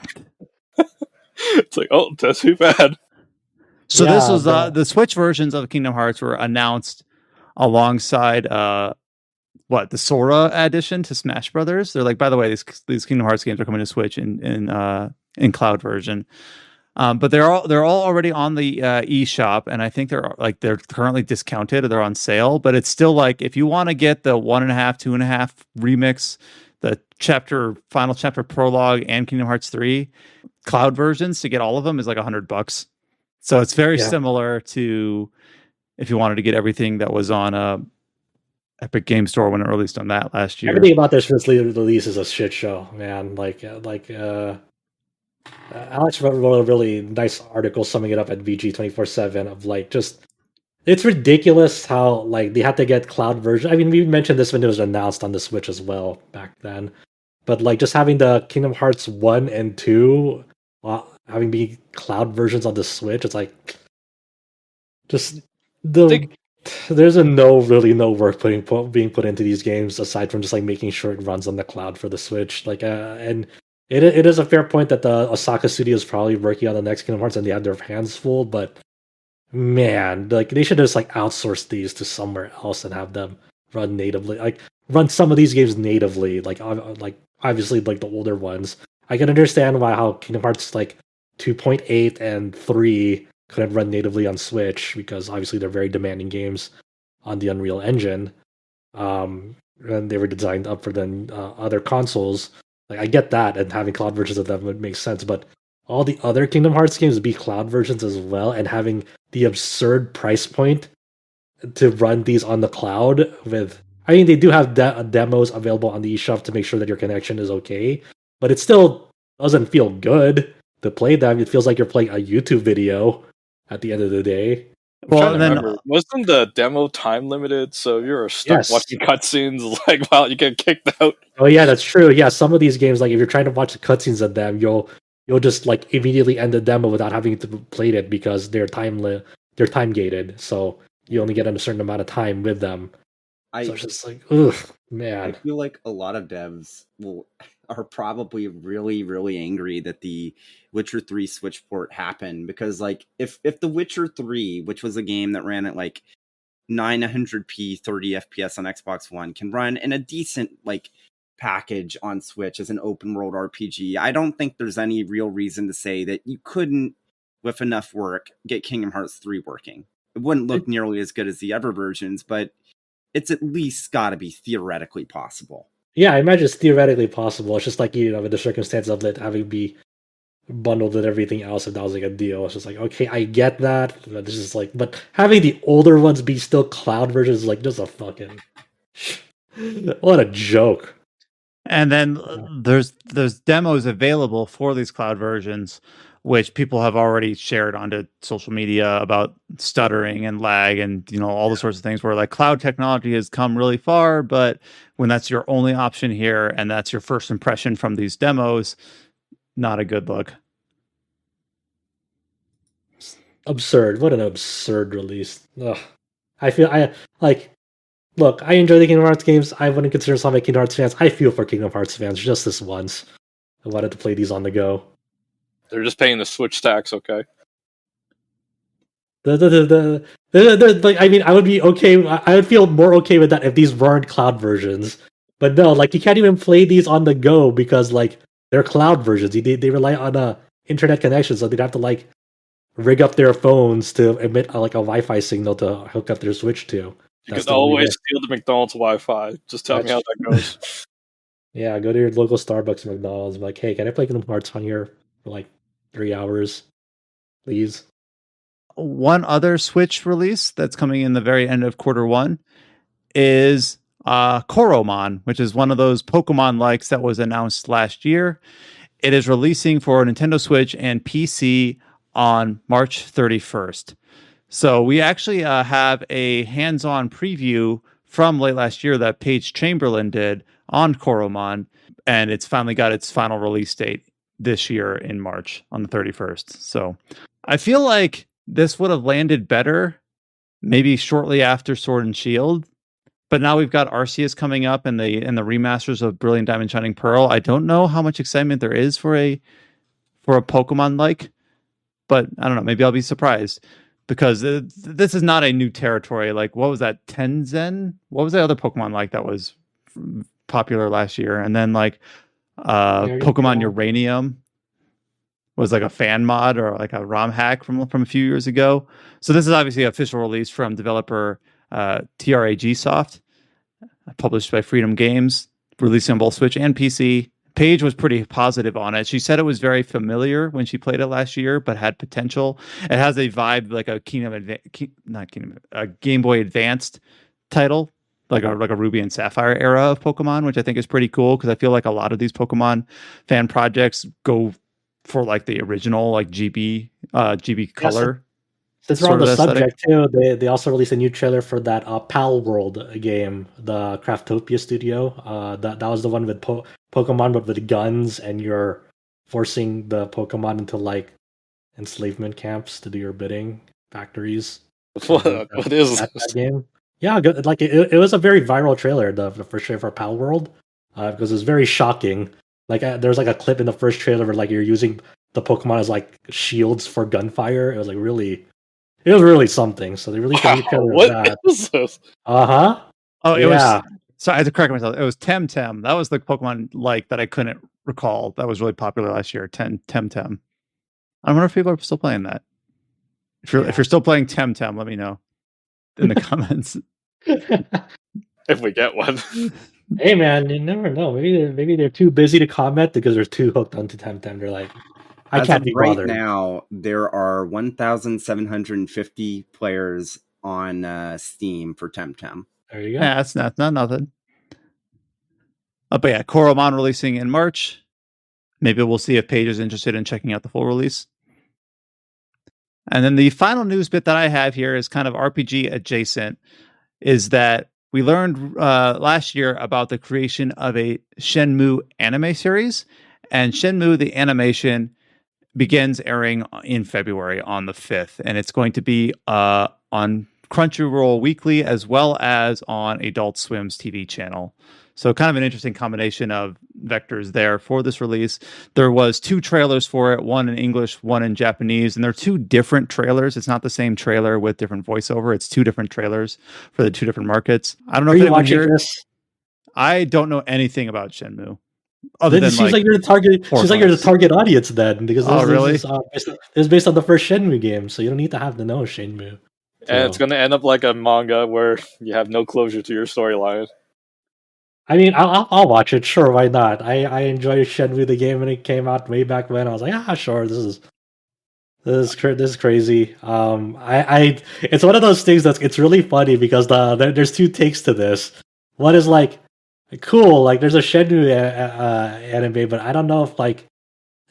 It's like, oh, that's too bad. So this was the Switch versions of Kingdom Hearts were announced alongside the Sora addition to Smash Brothers. They're like, by the way, these Kingdom Hearts games are coming to Switch in cloud version. But they're all already on the eShop, and I think they're currently discounted or they're on sale. But it's still like if you want to get the 1.5, 2.5 remix, the final chapter prologue, and Kingdom Hearts 3 cloud versions to get all of them is like $100. So it's very similar to if you wanted to get everything that was on Epic Game Store when it released on that last year. Everything about this release is a shit show, man. Alex wrote a really nice article summing it up at VG247 of like just it's ridiculous how like they had to get cloud version. I mean, we mentioned this when it was announced on the Switch as well back then, but like just having the Kingdom Hearts 1 and 2 having be cloud versions on the Switch, it's like just there's no work being put into these games aside from just like making sure it runs on the cloud for the Switch. Like and it is a fair point that the Osaka studio is probably working on the next Kingdom Hearts and they have their hands full, but man, like they should just like outsource these to somewhere else and have them run natively. Like run some of these games natively, like obviously like the older ones. I can understand how Kingdom Hearts like 2.8 and 3 couldn't run natively on Switch because obviously they're very demanding games on the Unreal Engine. And they were designed up for the other consoles. Like I get that, and having cloud versions of them would make sense. But all the other Kingdom Hearts games would be cloud versions as well, and having the absurd price point to run these on the cloud with. I mean, they do have demos available on the eShop to make sure that your connection is okay, but it still doesn't feel good to play them. It feels like you're playing a YouTube video at the end of the day. Well, and then remember, wasn't the demo time limited? So you're stuck Yes. watching cutscenes like while you get kicked out. Oh yeah, that's true. Yeah, some of these games, like if you're trying to watch the cutscenes of them, you'll just like immediately end the demo without having to play it because they're time gated. So you only get a certain amount of time with them. So it's just like, ugh, I man. feel like a lot of devs are probably really, really angry that the Witcher 3 Switch port happened because, like, if The Witcher 3, which was a game that ran at like 900p 30 FPS on Xbox One, can run in a decent like package on Switch as an open world RPG, I don't think there's any real reason to say that you couldn't, with enough work, get Kingdom Hearts 3 working. It wouldn't look nearly as good as the other versions, but it's at least got to be theoretically possible. Yeah, I imagine it's theoretically possible. It's just like, with the circumstance of it having to be bundled with everything else, if that was like a deal. It's just like, okay, I get that. But this is like, but having the older ones be still cloud versions is like just a fucking what a joke. And then there's demos available for these cloud versions, which people have already shared onto social media about stuttering and lag and all the sorts of things where like cloud technology has come really far, but when that's your only option here and that's your first impression from these demos, not a good look. Absurd. What an absurd release. Ugh. Look, I enjoy the Kingdom Hearts games. I wouldn't consider myself a Kingdom Hearts fans. I feel for Kingdom Hearts fans just this once. I wanted to play these on the go. They're just paying the Switch tax, okay? Like, I mean, I would be okay. I would feel more okay with that if these weren't cloud versions. But no, like you can't even play these on the go because like they're cloud versions. They rely on a internet connection, so they'd have to like rig up their phones to emit like a Wi-Fi signal to hook up their Switch to. You can always steal the McDonald's Wi-Fi. Just tell me how that goes. Yeah, go to your local Starbucks or McDonald's and be like, hey, can I play Kingdom Hearts on here for like 3 hours, please? One other Switch release that's coming in the very end of Q1 is Coromon, which is one of those Pokemon likes that was announced last year. It is releasing for Nintendo Switch and PC on March 31st. So we actually have a hands-on preview from late last year that Paige Chamberlain did on Coromon, and it's finally got its final release date this year in March on the 31st. So I feel like this would have landed better maybe shortly after Sword and Shield, but now we've got Arceus coming up and the remasters of Brilliant Diamond Shining Pearl. I don't know how much excitement there is for a Pokemon like, but I don't know, maybe I'll be surprised. Because this is not a new territory. Like, what was that? Tenzen? What was the other Pokemon like that was popular last year? And then like Pokemon Uranium was like a fan mod or like a ROM hack from a few years ago. So this is obviously an official release from developer TRAG Soft, published by Freedom Games, releasing on both Switch and PC. Paige was pretty positive on it. She said it was very familiar when she played it last year, but had potential. It has a vibe like a Game Boy Advanced title, like a Ruby and Sapphire era of Pokemon, which I think is pretty cool because I feel like a lot of these Pokemon fan projects go for like the original like GB color. Since we're on the subject too, they also released a new trailer for that Pal World game, the Craftopia studio. That was the one with Pokemon, but with guns, and you're forcing the Pokemon into like enslavement camps to do your bidding, factories. What is that game? Yeah, good. Like it was a very viral trailer, the first trailer for Pal World, because it was very shocking. Like there's like a clip in the first trailer where like you're using the Pokemon as like shields for gunfire. It was like really. It was really something. So they released a new trailer of that. What is this? Oh, it was. So I had to correct myself. It was Temtem. That was the Pokemon like that I couldn't recall that was really popular last year, Temtem. I wonder if people are still playing that. If you're still playing Temtem, let me know in the comments. If we get one. Hey man, you never know. Maybe they're too busy to comment because they're too hooked onto Temtem. They're like, I As can't of be right bothered. now, there are 1,750 players on Steam for Temtem. There you go. Yeah, that's not nothing. But yeah, Coromon releasing in March. Maybe we'll see if Paige is interested in checking out the full release. And then the final news bit that I have here is kind of RPG adjacent, is that we learned last year about the creation of a Shenmue anime series, and Shenmue the Animation begins airing in February on the 5th, and it's going to be on Crunchyroll Weekly as well as on Adult Swim's TV channel. So kind of an interesting combination of vectors there for this release. There was 2 trailers for it, one in English, one in Japanese, and they're 2 different trailers. It's not the same trailer with different voiceover. It's 2 different trailers for the 2 different markets. I don't know Are if you anyone watching here. this? I don't know anything about Shenmue. Then it seems like you're the target. Seems like you're the target audience then, because this is based on the first Shenmue game, so you don't need to have to know Shenmue. So. And it's going to end up like a manga where you have no closure to your storyline. I mean, I'll watch it. Sure, why not? I enjoyed Shenmue the game when it came out way back when. I was like, sure, this is crazy. It's one of those things it's really funny because there's 2 takes to this. One is like, cool, like there's a Shenmue anime, but I don't know if like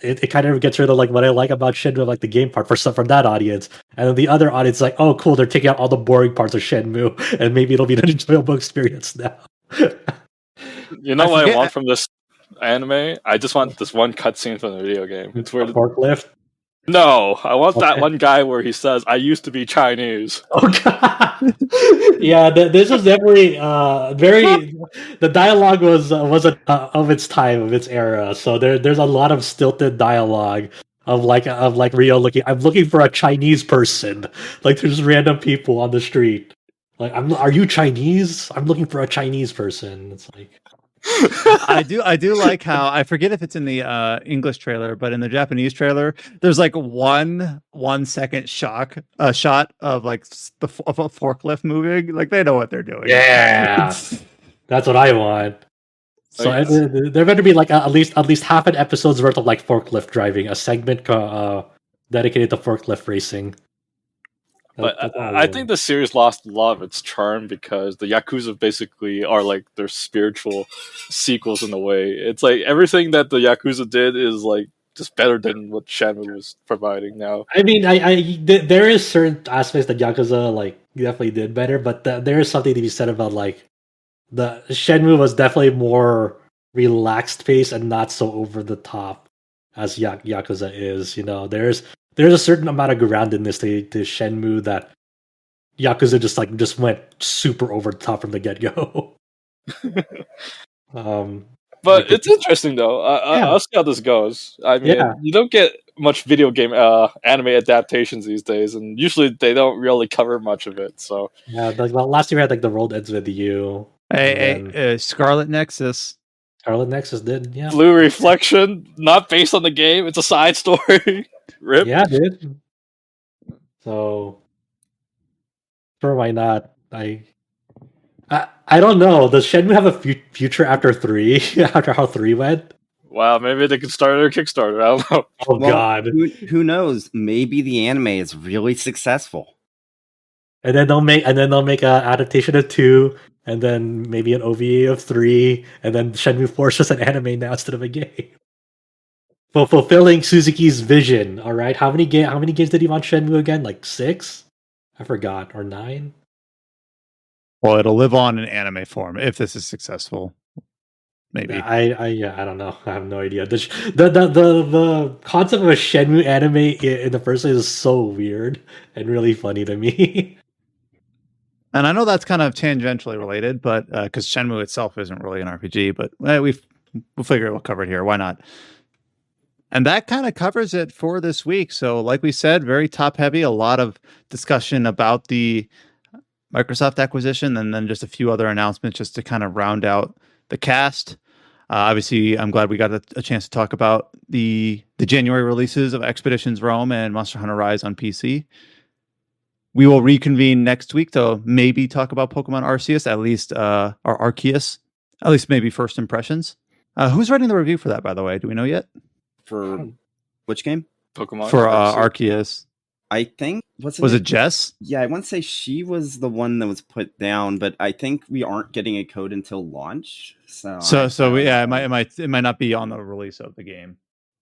it kind of gets rid of like what I like about Shenmue, like the game part from that audience, and then the other audience is like, oh cool, they're taking out all the boring parts of Shenmue, and maybe it'll be an enjoyable experience now. You know what I want from this anime? I just want this one cutscene from the video game. It's where the forklift. No, I want that one guy where he says, "I used to be Chinese." Oh god! Yeah, this is definitely very. The dialogue was of its time, of its era. So there's a lot of stilted dialogue of Rio looking. I'm looking for a Chinese person. Like there's random people on the street. Like are you Chinese? I'm looking for a Chinese person. It's like. I do like how, I forget if it's in the English trailer, but in the Japanese trailer, there's like 1 second shot of like of a forklift moving. Like they know what they're doing. Yeah, that's what I want. So there better be like at least half an episode's worth of like forklift driving, a segment dedicated to forklift racing. But I think the series lost a lot of its charm because the Yakuza basically are like their spiritual sequels in a way. It's like everything that the Yakuza did is like just better than what Shenmue was providing now. I mean, there is certain aspects that Yakuza like definitely did better, but there is something to be said about like the Shenmue was definitely more relaxed pace and not so over the top as Yakuza is. You know, there's a certain amount of groundedness to Shenmue that Yakuza just went super over the top from the get go. But it's interesting though. I'll see how this goes. I mean, you don't get much video game anime adaptations these days, and usually they don't really cover much of it. So yeah, like last year we had like The World Ends With You. Scarlet Nexus. Scarlet Nexus did, yeah. Blue Reflection, not based on the game. It's a side story. Rip. Yeah, dude. So, sure, why not? I don't know. Does Shenmue have a future after 3? After how 3 went? Wow, maybe they could start their Kickstarter. I don't know. Oh god. Who knows? Maybe the anime is really successful. And then they'll make an adaptation of 2, and then maybe an OVA of 3, and then Shenmue 4 is just an anime now instead of a game. Fulfilling Suzuki's vision. All right, how many games did he want Shenmue again? Like 6? I forgot, or 9? Well, it'll live on in anime form if this is successful. Maybe. I don't know. I have no idea. The concept of a Shenmue anime in the first place is so weird and really funny to me. And I know that's kind of tangentially related, but because Shenmue itself isn't really an RPG, but we'll figure we'll cover it here. Why not? And that kind of covers it for this week. So like we said, very top heavy, a lot of discussion about the Microsoft acquisition, and then just a few other announcements just to kind of round out the cast. Obviously, I'm glad we got a chance to talk about the January releases of Expeditions Rome and Monster Hunter Rise on PC. We will reconvene next week to maybe talk about Pokemon Arceus, at least or Arceus, at least maybe first impressions. Who's writing the review for that, by the way? Do we know yet? For which game? Pokemon For Arceus. Arceus. I think Was it Jess? Yeah, I want to say she was the one that was put down, but I think we aren't getting a code until launch. It might not be on the release of the game.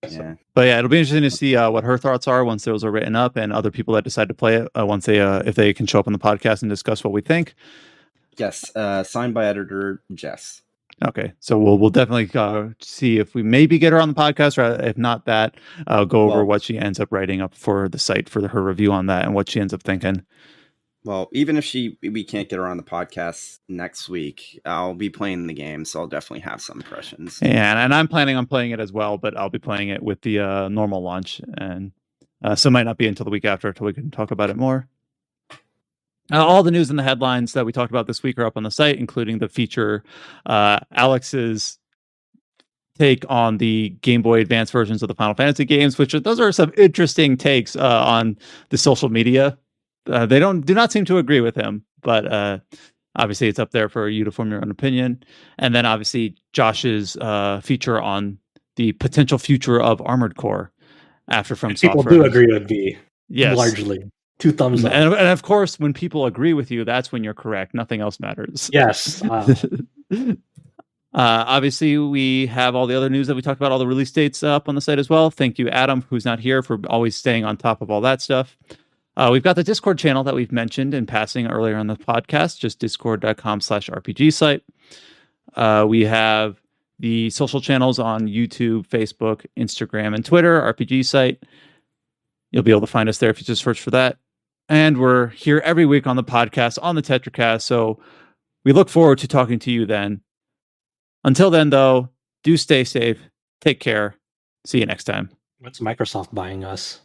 Yeah. But yeah, it'll be interesting to see what her thoughts are once those are written up, and other people that decide to play it once they if they can show up on the podcast and discuss what we think. Yes, signed by editor Jess. Okay, so we'll definitely see if we maybe get her on the podcast, or if not that, go over what she ends up writing up for the site for her review on that and what she ends up thinking. Well, even if we can't get her on the podcast next week, I'll be playing the game, so I'll definitely have some impressions. Yeah, and I'm planning on playing it as well, but I'll be playing it with the normal launch, and so it might not be until the week after until we can talk about it more. All the news and the headlines that we talked about this week are up on the site, including the feature Alex's take on the Game Boy Advance versions of the Final Fantasy games, those are some interesting takes on the social media. They do not seem to agree with him, but obviously it's up there for you to form your own opinion. And then obviously Josh's feature on the potential future of Armored Core after From People Software. do agree with me. Yes. Largely. 2 thumbs up. And of course, when people agree with you, that's when you're correct. Nothing else matters. Yes. Obviously, we have all the other news that we talked about, all the release dates up on the site as well. Thank you, Adam, who's not here, for always staying on top of all that stuff. We've got the Discord channel that we've mentioned in passing earlier on the podcast, just discord.com/RPG site. We have the social channels on YouTube, Facebook, Instagram, and Twitter, RPG site. You'll be able to find us there if you just search for that. And we're here every week on the podcast, on the Tetracast. So we look forward to talking to you then. Until then, though, do stay safe. Take care. See you next time. What's Microsoft buying us?